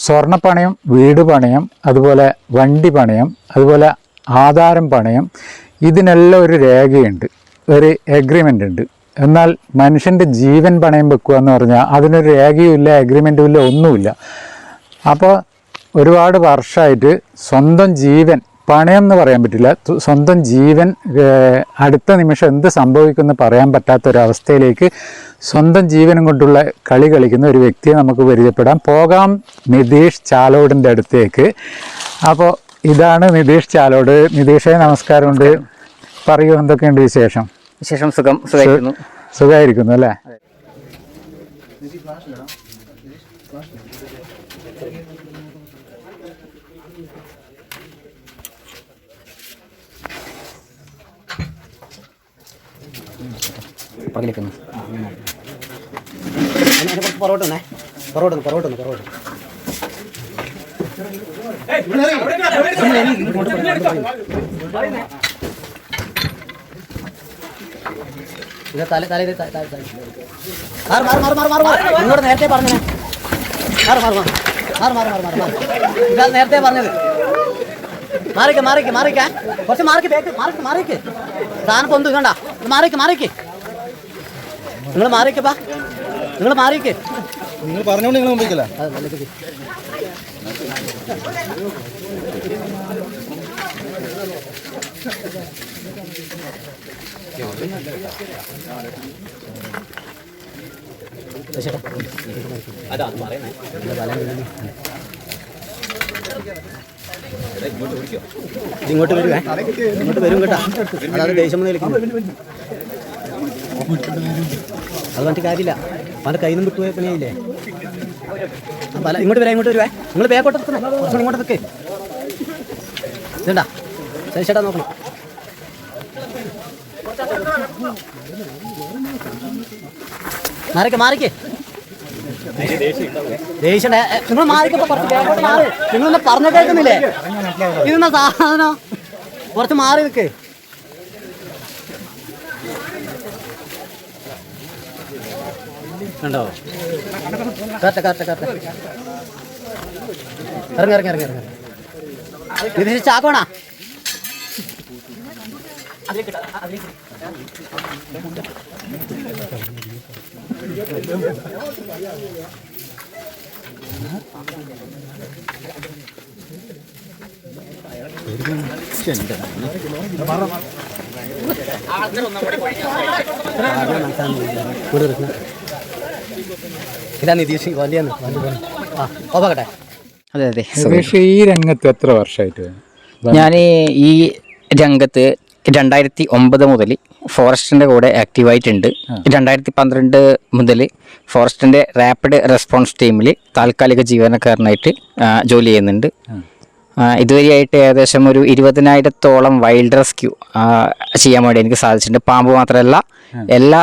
സ്വർണ്ണപ്പണയം, വീട് പണയം, അതുപോലെ വണ്ടി പണയം, അതുപോലെ ആധാരം പണയം, ഇതിനെല്ലാം ഒരു രേഖയുണ്ട്, ഒരു എഗ്രിമെൻ്റ് ഉണ്ട്. എന്നാൽ മനുഷ്യൻ്റെ ജീവൻ പണയം വെക്കുക എന്ന് പറഞ്ഞാൽ അതിനൊരു രേഖയും ഇല്ല, എഗ്രിമെൻറ്റും ഇല്ല, ഒന്നുമില്ല. അപ്പോൾ ഒരുപാട് വർഷമായിട്ട് സ്വന്തം ജീവൻ പണയം എന്ന് പറയാൻ പറ്റില്ല, സ്വന്തം ജീവൻ അടുത്ത നിമിഷം എന്ത് സംഭവിക്കുമെന്ന് പറയാൻ പറ്റാത്തൊരവസ്ഥയിലേക്ക് സ്വന്തം ജീവനും കൊണ്ടുള്ള കളി കളിക്കുന്ന ഒരു വ്യക്തിയെ നമുക്ക് പരിചയപ്പെടാം. പോകാം നിതീഷ് ചാലോടിൻ്റെ അടുത്തേക്ക്. അപ്പോൾ ഇതാണ് നിതീഷ് ചാലോട്. നിതീഷേ, നമസ്കാരമുണ്ട്. പറയൂ, എന്തൊക്കെയുണ്ട് വിശേഷം? വിശേഷം സുഖമായിരിക്കുന്നു അല്ലേ? നേരത്തെ പറഞ്ഞത് മാറിക്ക് കുറച്ച് മാറിക്ക് സാധനം പൊന്തു കണ്ട. മാറിക്ക് നിങ്ങൾ മാറിക്കപ്പാ, നിങ്ങൾ മാറിക്ക്. നിങ്ങൾ പറഞ്ഞോണ്ട് നിങ്ങൾ മുമ്പിക്കല്ല. ഇങ്ങോട്ട് വരുവേ, ഇങ്ങോട്ട് വരും കേട്ടോ. അതായത് ദേഷ്യം നിൽക്കുന്നു, അത് പറഞ്ഞിട്ട് കാര്യമില്ല. പല കയ്യിൽ നിന്നും വിട്ടുപോയ പണിയായില്ലേ. പല ഇങ്ങോട്ട് വരുവേ. നിങ്ങൾ ബാക്കോട്ട് കുറച്ചുകൂടി ഇങ്ങോട്ട് നിൽക്കേ. ഇതണ്ടാ ചേട്ടാ നോക്കണം. മാറിക്ക് ദേഷ്യം നിങ്ങൾ മാറിക്കപ്പോ കുറച്ച് ബാക്കോട്ട് മാറി. നിങ്ങളൊന്ന് പറഞ്ഞു കേൾക്കുന്നില്ലേ? ഇതെന്നാ സാധനം? കുറച്ച് മാറി നിൽക്കേ. കണ്ടോ? കറക്റ്റ് ഇറങ്ങി ഇത് ചാക്കോണാ. ഇതാ നിതീഷ് വലിയ. അതെ അതെ. ഈ രംഗത്ത് എത്ര വർഷമായിട്ട്? ഞാൻ ഈ രംഗത്ത് 2009 മുതൽ ഫോറസ്റ്റിൻ്റെ കൂടെ ആക്റ്റീവായിട്ടുണ്ട്. 2012 മുതൽ ഫോറസ്റ്റിൻ്റെ റാപ്പിഡ് റെസ്പോൺസ് ടീമിൽ താൽക്കാലിക ജീവനക്കാരനായിട്ട് ജോലി ചെയ്യുന്നുണ്ട്. ഇതുവരെയായിട്ട് ഏകദേശം ഒരു 20,000-ഓളം വൈൽഡ് റെസ്ക്യൂ ചെയ്യാൻ വേണ്ടി എനിക്ക് സാധിച്ചിട്ടുണ്ട്. പാമ്പ് മാത്രമല്ല, എല്ലാ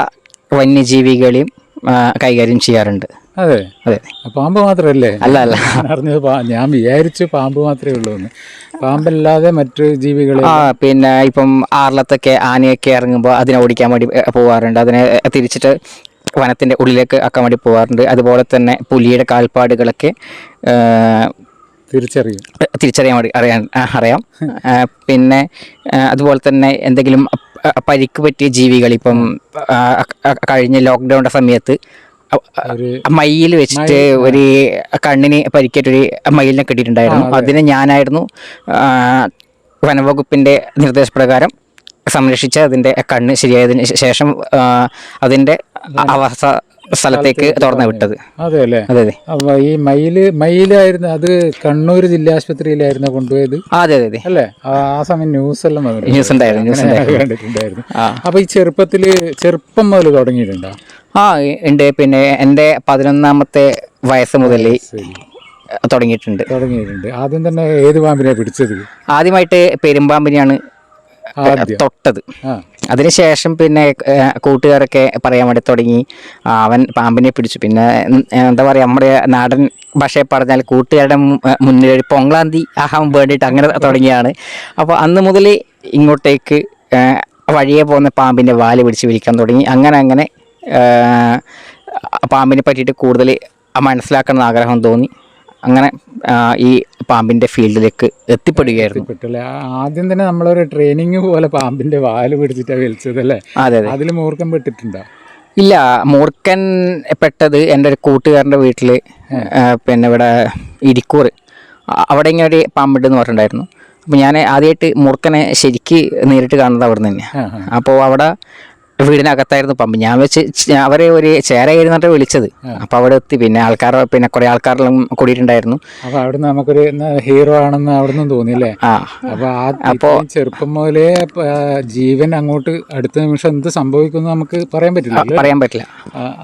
വന്യജീവികളെയും കൈകാര്യം ചെയ്യാറുണ്ട്. അതെ, പാമ്പ് മാത്രമല്ലേ? അല്ല അറിഞ്ഞത് ഞാൻ വിചാരിച്ചു പാമ്പ് മാത്രമേ ഉള്ളൂ എന്ന്. പാമ്പല്ലാതെ മറ്റു ജീവികളെ പിന്നെ ഇപ്പം ആറിലത്തൊക്കെ ആനയൊക്കെ ഇറങ്ങുമ്പോൾ അതിനെ ഓടിക്കാൻ വേണ്ടി പോകാറുണ്ട്. അതിനെ തിരിച്ചിട്ട് വനത്തിൻ്റെ ഉള്ളിലേക്ക് ആക്കാൻ വേണ്ടി പോകാറുണ്ട്. അതുപോലെ തന്നെ പുലിയുടെ കാൽപ്പാടുകളൊക്കെ തിരിച്ചറിയാൻ വേണ്ടി അറിയാം. പിന്നെ അതുപോലെ തന്നെ എന്തെങ്കിലും പരിക്ക് പറ്റിയ ജീവികൾ, ഇപ്പം കഴിഞ്ഞ ലോക്ക്ഡൗണിൻ്റെ സമയത്ത് മയിൽ വെച്ചിട്ട് ഒരു കണ്ണിന് പരിക്കേറ്റൊരു മയിലിനെ കിട്ടിയിട്ടുണ്ടായിരുന്നു. അതിനെ ഞാനായിരുന്നു വനവകുപ്പിൻ്റെ നിർദ്ദേശപ്രകാരം സംരക്ഷിച്ച് അതിൻ്റെ കണ്ണ് ശരിയായതിന് ശേഷം അതിൻ്റെ ആവാസ സ്ഥലത്തേക്ക് തുറന്നു വിട്ടത്. അതെ അല്ലേ? അതെ. അപ്പൊ ഈ മയിലായിരുന്നു അത് കണ്ണൂർ ജില്ലാ ആശുപത്രിയിലായിരുന്നു കൊണ്ടുപോയത്? അതെ അല്ലേ? ആ സമയം ന്യൂസ് ഉണ്ടായിരുന്നു കണ്ടിട്ടുണ്ടായിരുന്നു. അപ്പൊ ഈ ചെറുപ്പം മുതൽ തുടങ്ങിയിട്ടുണ്ടോ? ഉണ്ട്. പിന്നെ എൻ്റെ 11ാമത്തെ വയസ്സ് മുതൽ തുടങ്ങിയിട്ടുണ്ട്. ആദ്യം തന്നെ ഏത് പാമ്പിനെ പിടിച്ചത്? ആദ്യമായിട്ട് പെരുമ്പാമ്പിനെയാണ് തൊട്ടത്. അതിനുശേഷം പിന്നെ കൂട്ടുകാരൊക്കെ പറയാൻ വേണ്ടി തുടങ്ങി അവൻ പാമ്പിനെ പിടിച്ചു. പിന്നെ എന്താ പറയുക, നമ്മുടെ നാടൻ ഭാഷയെ പറഞ്ഞാൽ കൂട്ടുകാരുടെ മുന്നിൽ ഒരു പൊങ്കളാന്തി ആഹാൻ വേണ്ടിയിട്ട് അങ്ങനെ തുടങ്ങിയാണ്. അപ്പോൾ അന്ന് മുതൽ ഇങ്ങോട്ടേക്ക് വഴിയെ പോകുന്ന പാമ്പിൻ്റെ വാല് പിടിച്ച് വിരിക്കാൻ തുടങ്ങി. അങ്ങനെ പാമ്പിനെ പറ്റിയിട്ട് കൂടുതൽ മനസ്സിലാക്കണമെന്ന് ആഗ്രഹം തോന്നി. അങ്ങനെ ഈ പാമ്പിൻ്റെ ഫീൽഡിലേക്ക് എത്തിപ്പെടുകയായിരുന്നു. പെട്ടില്ല. ആദ്യം തന്നെ നമ്മളൊരു ട്രെയിനിങ് പോലെ പാമ്പിന്റെ വാല് പിടിച്ചിട്ടാണ് വലിച്ചതല്ലേ? അതെ അതെ. അതിൽ മൂർഖം പെട്ടിട്ടുണ്ടോ? ഇല്ല, മൂർഖൻ പെട്ടത് എൻ്റെ ഒരു കൂട്ടുകാരൻ്റെ വീട്ടിൽ, പിന്നെ ഇവിടെ ഇരിക്കൂർ, അവിടെ ഇങ്ങനെ ഒരു പാമ്പുണ്ടെന്ന് പറഞ്ഞിട്ടുണ്ടായിരുന്നു. അപ്പോൾ ഞാൻ ആദ്യമായിട്ട് മൂർഖനെ ശരിക്ക് നേരിട്ട് കാണുന്നത് അവിടെ നിന്ന് തന്നെയാണ്. അപ്പോൾ അവിടെ വീടിനകത്തായിരുന്നു പാമ്പ്. ഞാൻ വെച്ച് അവരെ ഒരു ചേരയായിരുന്നിട്ട് വിളിച്ചത്. അപ്പോൾ അവിടെ എത്തി. പിന്നെ പിന്നെ കുറേ ആൾക്കാരെല്ലാം കൂടിയിട്ടുണ്ടായിരുന്നു. അപ്പോൾ അവിടുന്ന് നമുക്കൊരു ഹീറോ ആണെന്ന് അവിടെ നിന്ന് തോന്നിയില്ലേ? അപ്പോൾ ചെറുപ്പം മുതലേ ജീവൻ അങ്ങോട്ട് അടുത്ത നിമിഷം എന്ത് സംഭവിക്കുമെന്ന് നമുക്ക് പറയാൻ പറ്റില്ല.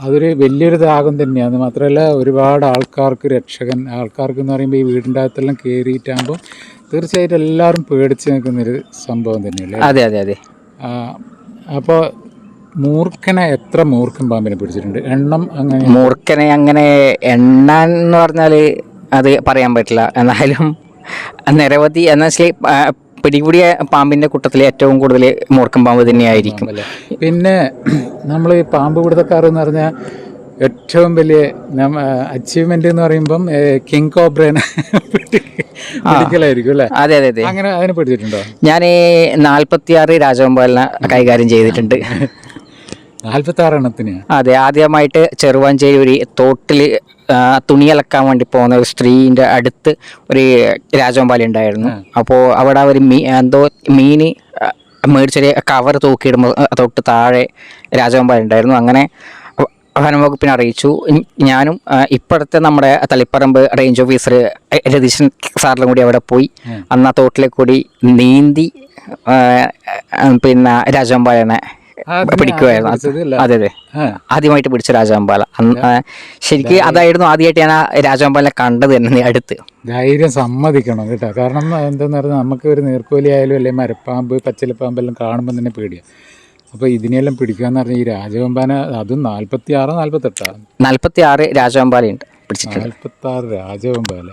അതൊരു വലിയൊരു ത്യാഗം തന്നെയാണ്. മാത്രമല്ല ഒരുപാട് ആൾക്കാർക്ക് രക്ഷകൻ, ആൾക്കാർക്ക് എന്ന് പറയുമ്പോൾ ഈ വീടിൻ്റെ അകത്തെല്ലാം കയറിയിട്ടാകുമ്പോൾ തീർച്ചയായിട്ടും എല്ലാവരും പേടിച്ച് നിൽക്കുന്നൊരു സംഭവം തന്നെയല്ലേ? അതെ അതെ അതെ. അപ്പോൾ മൂർഖനെ എത്ര മൂർഖൻ പാമ്പിനെ പിടിച്ചിട്ടുണ്ട്? എണ്ണം അങ്ങനെ? മൂർഖനെ അങ്ങനെ എണ്ണാൻ എന്ന് പറഞ്ഞാൽ അത് പറയാൻ പറ്റില്ല. എന്നാലും നിരവധി എന്ന് വെച്ചാൽ പിടികൂടിയ പാമ്പിൻ്റെ കൂട്ടത്തിൽ ഏറ്റവും കൂടുതൽ മൂർഖൻ പാമ്പ് തന്നെയായിരിക്കും. പിന്നെ നമ്മൾ ഈ പാമ്പ് പിടുത്തക്കാർ എന്ന് പറഞ്ഞാൽ ഏറ്റവും വലിയ അച്ചീവ്മെന്റ് എന്ന് പറയുമ്പം കിങ് കോബ്രേനെ പിടിക്കലായിരിക്കും അല്ലേ? അതെ അതെ അതെ. അങ്ങനെ അതിനെ പിടിച്ചിട്ടുണ്ടോ? ഞാൻ 46 രാജവെമ്പാലിനെ കൈകാര്യം ചെയ്തിട്ടുണ്ട്. 46 എണ്ണത്തിന്? അതെ. ആദ്യമായിട്ട് ചെറുവാഞ്ചേരി ഒരു തോട്ടിൽ തുണി അലക്കാൻ വേണ്ടി പോകുന്ന ഒരു സ്ത്രീൻ്റെ അടുത്ത് ഒരു രാജവെമ്പാലി ഉണ്ടായിരുന്നു. അപ്പോൾ അവിടെ ഒരു എന്തോ മീന് മേടിച്ചൊരു കവർ തൂക്കിയിടുമ്പോൾ തൊട്ട് താഴെ രാജവെമ്പാലി ഉണ്ടായിരുന്നു. അങ്ങനെ വനംവകുപ്പിനെ അറിയിച്ചു. ഞാനും ഇപ്പോഴത്തെ നമ്മുടെ തളിപ്പറമ്പ് റേഞ്ച് ഓഫീസർ രതീശൻ സാറിലും കൂടി അവിടെ പോയി അന്ന് ആ തോട്ടിലേക്ക് കൂടി നീന്തി പിന്നെ രാജവെമ്പാലനെ പിടിക്കുമായിരുന്നു. അതെ അതെ. ആദ്യമായിട്ട് പിടിച്ച രാജവെമ്പാല. ശരിക്കും അതായിരുന്നു ആദ്യമായിട്ട് ഞാൻ ആ രാജവെമ്പാലിനെ കണ്ടത് തന്നെ അടുത്ത്. ധൈര്യം സമ്മതിക്കണം കേട്ടോ. കാരണം എന്താന്ന് പറഞ്ഞാൽ നമുക്ക് ഒരു നീർക്കോലി ആയാലും അല്ലെങ്കിൽ മരപ്പാമ്പ് പച്ചിലപ്പാമ്പെല്ലാം കാണുമ്പോൾ തന്നെ പേടിയാണ്. അപ്പോൾ ഇതിനെല്ലാം പിടിക്കാന്ന് പറഞ്ഞാൽ ഈ രാജവെമ്പാല അതും 46 48 46 രാജവെമ്പാലയുണ്ട് പിടിച്ചിട്ടുണ്ട്. 46 രാജവെമ്പാല.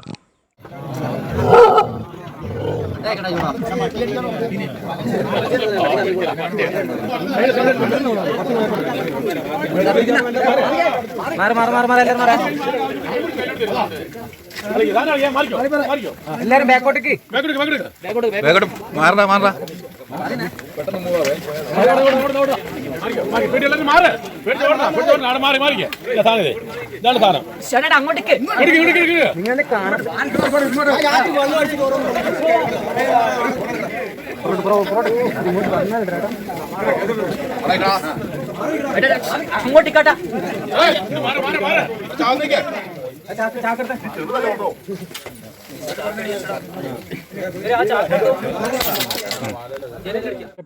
എല്ലാരും ബാക്കോട്ടേക്ക് മാറണ്ട മാറണ്ട. അങ്ങോട്ടേക്ക് അങ്ങോട്ടേക്കാട്ടാ.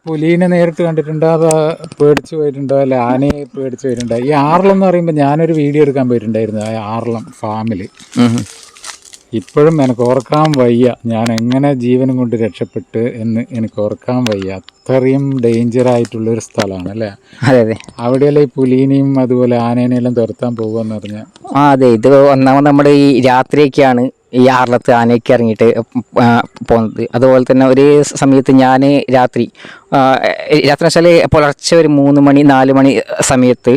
പുലീനെ നേരിട്ട് കണ്ടിട്ടുണ്ടോ? അത് പേടിച്ചു പോയിട്ടുണ്ടോ? അല്ല ആനയെ പേടിച്ചു പോയിട്ടുണ്ടോ? ഈ ആറളം എന്ന് പറയുമ്പോൾ ഞാനൊരു വീഡിയോ എടുക്കാൻ പോയിട്ടുണ്ടായിരുന്നു ആ ആറളം ഫാമിൽ. ഇപ്പോഴും എനിക്ക് ഓർക്കാൻ വയ്യ ഞാൻ എങ്ങനെ ജീവനും കൊണ്ട് രക്ഷപ്പെട്ട് എന്ന് എനിക്ക് ഓർക്കാൻ വയ്യ. അത്രയും ഡേഞ്ചറായിട്ടുള്ളൊരു സ്ഥലമാണ് അല്ലേ? അതെ അതെ. അവിടെയല്ല ഈ പുലീനെയും അതുപോലെ ആനേനെല്ലാം തുരത്താൻ പോകുമെന്ന് പറഞ്ഞാൽ? അതെ. ഇത് ഒന്നാമത് നമ്മുടെ ഈ രാത്രിയൊക്കെയാണ് ഈ ആറളത്ത് ആനയൊക്കെ ഇറങ്ങിയിട്ട് പോകുന്നത്. അതുപോലെ തന്നെ ഒരു സമയത്ത് ഞാൻ രാത്രി വെച്ചാൽ പുലർച്ചെ ഒരു 3 മണി 4 മണി സമയത്ത്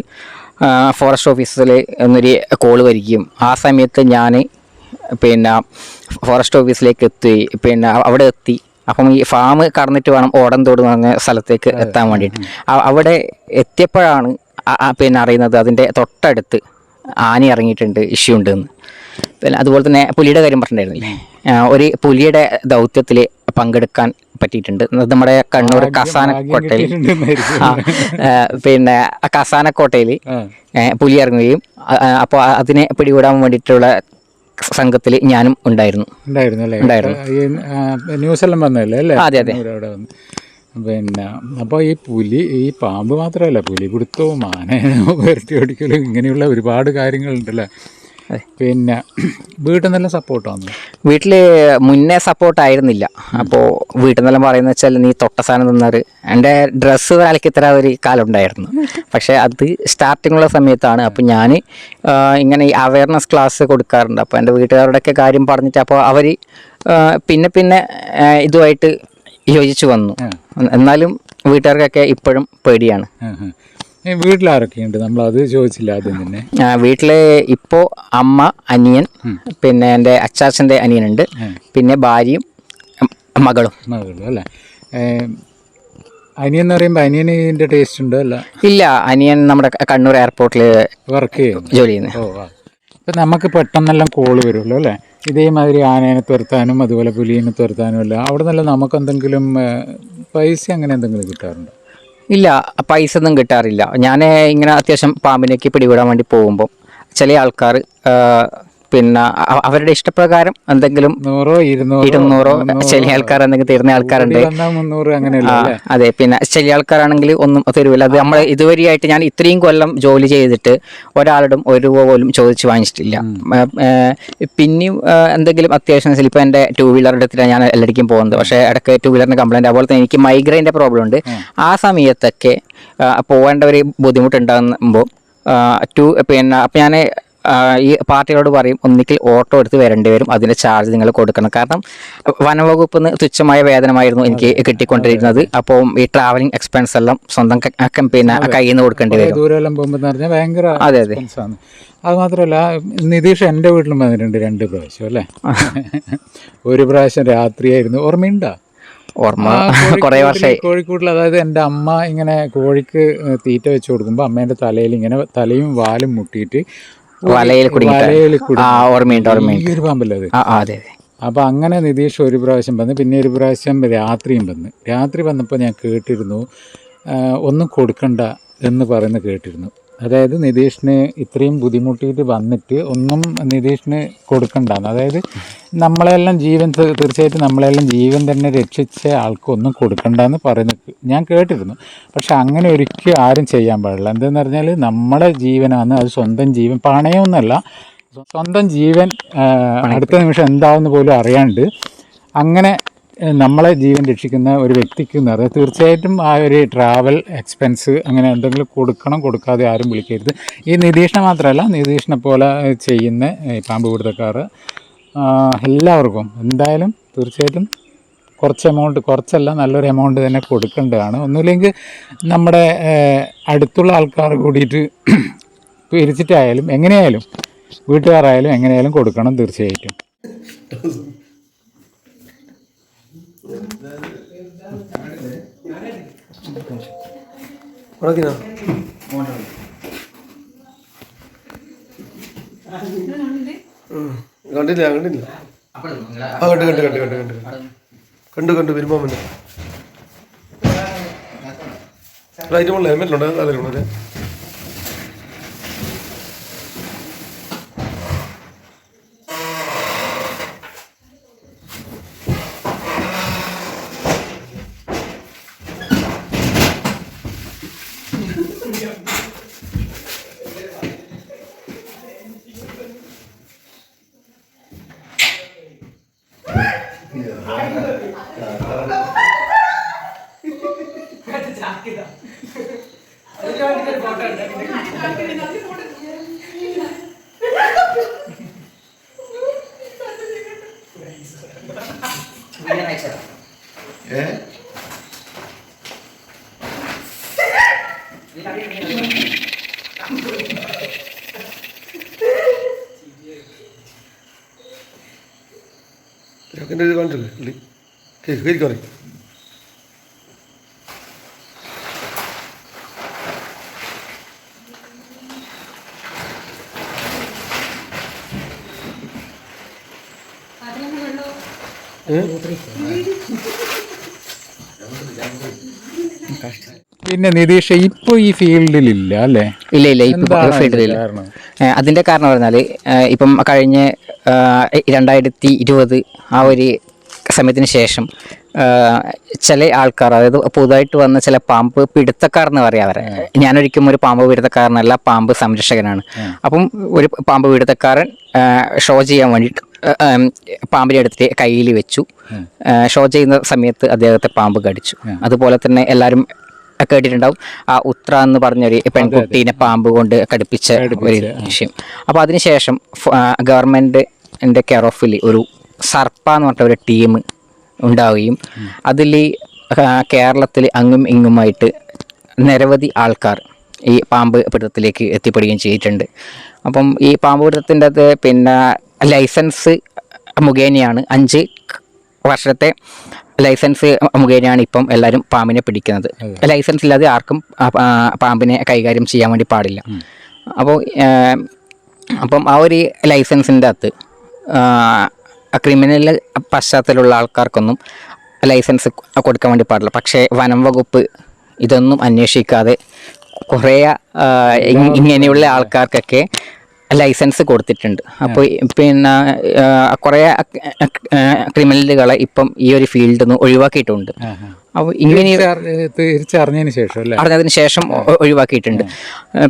ഫോറസ്റ്റ് ഓഫീസിൽ ഒന്നൊരു കോള് വരികയും ആ സമയത്ത് ഞാൻ പിന്നെ ഫോറസ്റ്റ് ഓഫീസിലേക്ക് എത്തി. പിന്നെ അവിടെ എത്തി. അപ്പം ഈ ഫാം കടന്നിട്ട് വേണം ഓടന്തോട് എന്ന് പറഞ്ഞ സ്ഥലത്തേക്ക് എത്താൻ വേണ്ടിയിട്ട്. അവിടെ എത്തിയപ്പോഴാണ് പിന്നെ അറിയുന്നത് അതിൻ്റെ തൊട്ടടുത്ത് ആന ഇറങ്ങിയിട്ടുണ്ട്, ഇഷ്യൂ ഉണ്ടെന്ന്. പിന്നെ അതുപോലെ തന്നെ പുലിയുടെ കാര്യം പറഞ്ഞിട്ടുണ്ടായിരുന്നില്ലേ? ഒരു പുലിയുടെ ദൗത്യത്തിൽ പങ്കെടുക്കാൻ പറ്റിയിട്ടുണ്ട്. നമ്മുടെ കണ്ണൂർ കസാനക്കോട്ടയിൽ പിന്നെ കസാനക്കോട്ടയിൽ പുലി ഇറങ്ങുകയും അപ്പോൾ അതിനെ പിടികൂടാൻ വേണ്ടിയിട്ടുള്ള സംഘത്തിൽ ഞാനും ഉണ്ടായിരുന്നു. ന്യൂസെല്ലാം വന്നല്ലേ അല്ലേ? അതെ അതെ. പിന്നെ അപ്പോൾ ഈ പാമ്പ് മാത്രമല്ല, പുലി പിടുത്തവും ആന വരട്ടി ഓടിക്കലും ഇങ്ങനെയുള്ള ഒരുപാട് കാര്യങ്ങളുണ്ടല്ലേ? പിന്നെ വീട്ടിൽ നിന്നെല്ലാം സപ്പോർട്ടാണ്? വീട്ടിൽ മുന്നേ സപ്പോർട്ടായിരുന്നില്ല. അപ്പോൾ വീട്ടിൽ നിന്നെല്ലാം പറയുന്നത് വെച്ചാൽ നീ തൊട്ട സാധനം നിന്നൊരു എൻ്റെ ഡ്രസ്സ് അലക്കിത്തര ഒരു കാലം ഉണ്ടായിരുന്നു. പക്ഷേ അത് സ്റ്റാർട്ടിങ്ങുള്ള സമയത്താണ്. അപ്പോൾ ഞാൻ ഇങ്ങനെ ഈ അവയർനെസ് ക്ലാസ് കൊടുക്കാറുണ്ട്. അപ്പോൾ എൻ്റെ വീട്ടുകാരുടെയൊക്കെ കാര്യം പറഞ്ഞിട്ട് അപ്പോൾ അവർ പിന്നെ ഇതുമായിട്ട് യോജിച്ച് വന്നു. എന്നാലും വീട്ടുകാർക്കൊക്കെ ഇപ്പോഴും പേടിയാണ്. വീട്ടിലാരൊക്കെയുണ്ട്? നമ്മളത് ചോദിച്ചില്ല ആദ്യം തന്നെ. വീട്ടില് ഇപ്പോൾ അമ്മ, അനിയൻ, പിന്നെ എൻ്റെ അച്ചാച്ചൻ്റെ അനിയനുണ്ട്, പിന്നെ ഭാര്യയും മകളും. അല്ലേ? അനിയൻ എന്ന് പറയുമ്പോൾ അനിയന് ഇതിൻ്റെ ടേസ്റ്റ് ഉണ്ടോ? അല്ല, ഇല്ല, അനിയൻ നമ്മുടെ കണ്ണൂർ എയർപോർട്ടിൽ വർക്ക് ചെയ്യുന്നു, ജോലി ചെയ്യുന്നത്. ഓ, ഇപ്പം നമുക്ക് പെട്ടെന്നെല്ലാം കോള് വരുമല്ലോ അല്ലേ? ഇതേമാതിരി ആനേനെ തുരത്താനും അതുപോലെ പുലിയെ തുരത്താനും അല്ല, അവിടെ നിന്നല്ല നമുക്ക് എന്തെങ്കിലും പൈസ അങ്ങനെ എന്തെങ്കിലും കിട്ടാറുണ്ടോ? ഇല്ല, പൈസ ഒന്നും കിട്ടാറില്ല. ഞാൻ ഇങ്ങനെ അത്യാവശ്യം പാമ്പിനേക്ക് പിടികൂടാൻ വേണ്ടി പോകുമ്പോൾ ചില ആൾക്കാർ പിന്നെ അവരുടെ ഇഷ്ടപ്രകാരം എന്തെങ്കിലും 100-200 ചില ആൾക്കാർ എന്തെങ്കിലും തരുന്ന ആൾക്കാരുണ്ട്. 300 അങ്ങനെയല്ല. അതെ, പിന്നെ ചില ആൾക്കാരാണെങ്കിൽ ഒന്നും തരുമില്ല. അത് നമ്മൾ ഇതുവരെയായിട്ട് ഞാൻ ഇത്രയും കൊല്ലം ജോലി ചെയ്തിട്ട് ഒരാളും ഒരു രൂപ പോലും ചോദിച്ച് വാങ്ങിച്ചിട്ടില്ല. പിന്നെയും എന്തെങ്കിലും അത്യാവശ്യം ഇപ്പോൾ എൻ്റെ 2 വീലർ എടുത്തിട്ടാണ് ഞാൻ എല്ലായിടേക്കും പോകുന്നത്. പക്ഷേ ഇടയ്ക്ക് 2 വീലറിന് കംപ്ലൈൻറ്റ്, അതുപോലെ തന്നെ എനിക്ക് മൈഗ്രെയിൻ്റെ പ്രോബ്ലം ഉണ്ട്. ആ സമയത്തൊക്കെ പോകേണ്ട ഒരു ബുദ്ധിമുട്ടുണ്ടാകുമ്പോൾ പിന്നെ അപ്പം ഞാൻ ഈ പാർട്ടികളോട് പറയും, ഒന്നിക്കിൽ ഓട്ടോ എടുത്ത് വരേണ്ടി വരും, അതിൻ്റെ ചാർജ് നിങ്ങൾ കൊടുക്കണം. കാരണം വനവകുപ്പിൽ നിന്ന് തുച്ഛമായ വേതനമായിരുന്നു എനിക്ക് കിട്ടിക്കൊണ്ടിരുന്നത്. അപ്പോൾ ഈ ട്രാവലിംഗ് എക്സ്പെൻസ് എല്ലാം സ്വന്തം പിന്നെ കയ്യിൽ നിന്ന് കൊടുക്കേണ്ടി വരും. ദൂരെല്ലാം പോകുമ്പോൾ പറഞ്ഞാൽ ഭയങ്കര. അതെ അതെ. അത് മാത്രമല്ല, നിതീഷ് എൻ്റെ വീട്ടിലും വന്നിട്ടുണ്ട് 2 പ്രാവശ്യം അല്ലേ? ഒരു പ്രാവശ്യം രാത്രിയായിരുന്നു, ഓർമ്മയുണ്ടോ? ഓർമ്മ കുറേ വർഷമായി. കോഴിക്കോട്ടിൽ, അതായത് എൻ്റെ അമ്മ ഇങ്ങനെ കോഴിക്ക് തീറ്റ വെച്ച് കൊടുക്കുമ്പോൾ അമ്മേൻ്റെ തലയിൽ ഇങ്ങനെ തലയും വാലും മുട്ടിയിട്ട് വലയിൽ ഓർമ്മയുണ്ട്. ഒരു പാമ്പല്ലേ അത്? അതെ. അപ്പോൾ അങ്ങനെ നിതീഷ് ഒരു പ്രാവശ്യം വന്ന്, പിന്നെ ഒരു പ്രാവശ്യം രാത്രിയും വന്ന്. രാത്രി വന്നപ്പോൾ ഞാൻ കേട്ടിരുന്നു ഒന്നും കൊടുക്കണ്ട എന്ന് പറയുന്നത് കേട്ടിരുന്നു. അതായത് നിതീഷിന് ഇത്രയും ബുദ്ധിമുട്ടിയിട്ട് വന്നിട്ട് ഒന്നും നിതീഷിന് കൊടുക്കണ്ടെന്ന്. അതായത് നമ്മളെല്ലാം തീർച്ചയായിട്ടും നമ്മളെല്ലാം ജീവൻ തന്നെ രക്ഷിച്ച ആൾക്കൊന്നും കൊടുക്കണ്ടെന്ന് പറയുന്നത് ഞാൻ കേട്ടിരുന്നു. പക്ഷെ അങ്ങനെ ഒരിക്കലും ആരും ചെയ്യാൻ പാടില്ല. എന്തെന്ന് പറഞ്ഞാൽ നമ്മുടെ ജീവനാണ് അത്, സ്വന്തം ജീവൻ പണയമൊന്നുമല്ല, സ്വന്തം ജീവൻ അടുത്ത നിമിഷം എന്താവെന്ന് പോലും അറിയാണ്ട് അങ്ങനെ നമ്മളെ ജീവൻ രക്ഷിക്കുന്ന ഒരു വ്യക്തിക്ക് എന്ന് പറഞ്ഞാൽ തീർച്ചയായിട്ടും ആ ഒരു ട്രാവൽ എക്സ്പെൻസ് അങ്ങനെ എന്തെങ്കിലും കൊടുക്കാതെ ആരും വിളിക്കരുത്. ഈ നിതീഷിനെ മാത്രമല്ല, നിതീഷിനെ പോലെ ചെയ്യുന്ന പാമ്പ് പിടുത്തക്കാർ എല്ലാവർക്കും എന്തായാലും തീർച്ചയായിട്ടും കുറച്ചല്ല നല്ലൊരു എമൗണ്ട് തന്നെ കൊടുക്കേണ്ടതാണ്. ഒന്നുമില്ലെങ്കിൽ നമ്മുടെ അടുത്തുള്ള ആൾക്കാർ കൂടിയിട്ട് പിരിച്ചിട്ടായാലും എങ്ങനെയായാലും വീട്ടുകാരായാലും എങ്ങനെയായാലും കൊടുക്കണം തീർച്ചയായിട്ടും. കണ്ടില്ല കണ്ടു വരുമ്പോ ലൈറ്റ് മുകളിൽ ഹെൽമെറ്റിലുണ്ട്, അതിലുണ്ട്. കാണിച്ചല്ലേ കേൾക്കോ? പിന്നെ നിതീഷ് ഇപ്പോൾ ഈ ഫീൽഡിലില്ല അല്ലേ? ഇല്ല ഇപ്പോൾ ഫീൽഡിലില്ല. അതിൻ്റെ കാരണം പറഞ്ഞാൽ ഇപ്പം കഴിഞ്ഞ 2020 ആ ഒരു സമയത്തിന് ശേഷം ചില ആൾക്കാർ, അതായത് പുതുതായിട്ട് വന്ന ചില പാമ്പ് പിടുത്തക്കാരെന്ന് പറയാം അവരെ. ഞാനൊരിക്കലും ഒരു പാമ്പ് പിടുത്തക്കാരനല്ല, പാമ്പ് സംരക്ഷകനാണ്. അപ്പം ഒരു പാമ്പ് പിടുത്തക്കാരൻ ഷോ ചെയ്യാൻ വേണ്ടിയിട്ട് പാമ്പിനെ എടുത്തിട്ട് കയ്യിൽ വെച്ചു. ഷോ ചെയ്യുന്ന സമയത്ത് അദ്ദേഹത്തെ പാമ്പ് കടിച്ചു. അതുപോലെ തന്നെ എല്ലാവരും കേട്ടിട്ടുണ്ടാവും, ആ ഉത്ര എന്ന് പറഞ്ഞൊരു പെൺകുട്ടീനെ പാമ്പ് കൊണ്ട് കടിപ്പിച്ച ഒരു വിഷയം. അപ്പോൾ അതിനുശേഷം ഗവൺമെൻറ്റിൻ്റെ കെയർ ഓഫിൽ ഒരു സർപ്പ എന്ന് പറഞ്ഞ ഒരു ടീം ഉണ്ടാവുകയും അതിൽ കേരളത്തിൽ അങ്ങും ഇങ്ങുമായിട്ട് നിരവധി ആൾക്കാർ ഈ പാമ്പ് പിടുത്തത്തിലേക്ക് എത്തിപ്പെടുകയും ചെയ്തിട്ടുണ്ട്. അപ്പം ഈ പാമ്പ് പിടുത്തത്തിൻ്റെ അത് പിന്നെ ലൈസൻസ് മുഖേനയാണ് 5 വർഷത്തെ ലൈസൻസ് മുഖേനയാണ് ഇപ്പം എല്ലാവരും പാമ്പിനെ പിടിക്കുന്നത്. ലൈസൻസ് ഇല്ലാതെ ആർക്കും പാമ്പിനെ കൈകാര്യം ചെയ്യാൻ വേണ്ടി പാടില്ല. അപ്പം ആ ഒരു ലൈസൻസിൻ്റെ അകത്ത് ക്രിമിനൽ പശ്ചാത്തലമുള്ള ആൾക്കാർക്കൊന്നും ലൈസൻസ് കൊടുക്കാൻ വേണ്ടി പാടില്ല. പക്ഷേ വനം വകുപ്പ് ഇതൊന്നും അന്വേഷിക്കാതെ കുറേ ഇങ്ങനെയുള്ള ആൾക്കാർക്കൊക്കെ ലൈസൻസ് കൊടുത്തിട്ടുണ്ട്. അപ്പോൾ പിന്നെ കുറേ ക്രിമിനലുകളെ ഇപ്പം ഈ ഒരു ഫീൽഡിൽ നിന്ന് ഒഴിവാക്കിയിട്ടുണ്ട്. അപ്പോൾ ഇങ്ങനെ അറിഞ്ഞതിന് ശേഷം ഒഴിവാക്കിയിട്ടുണ്ട്.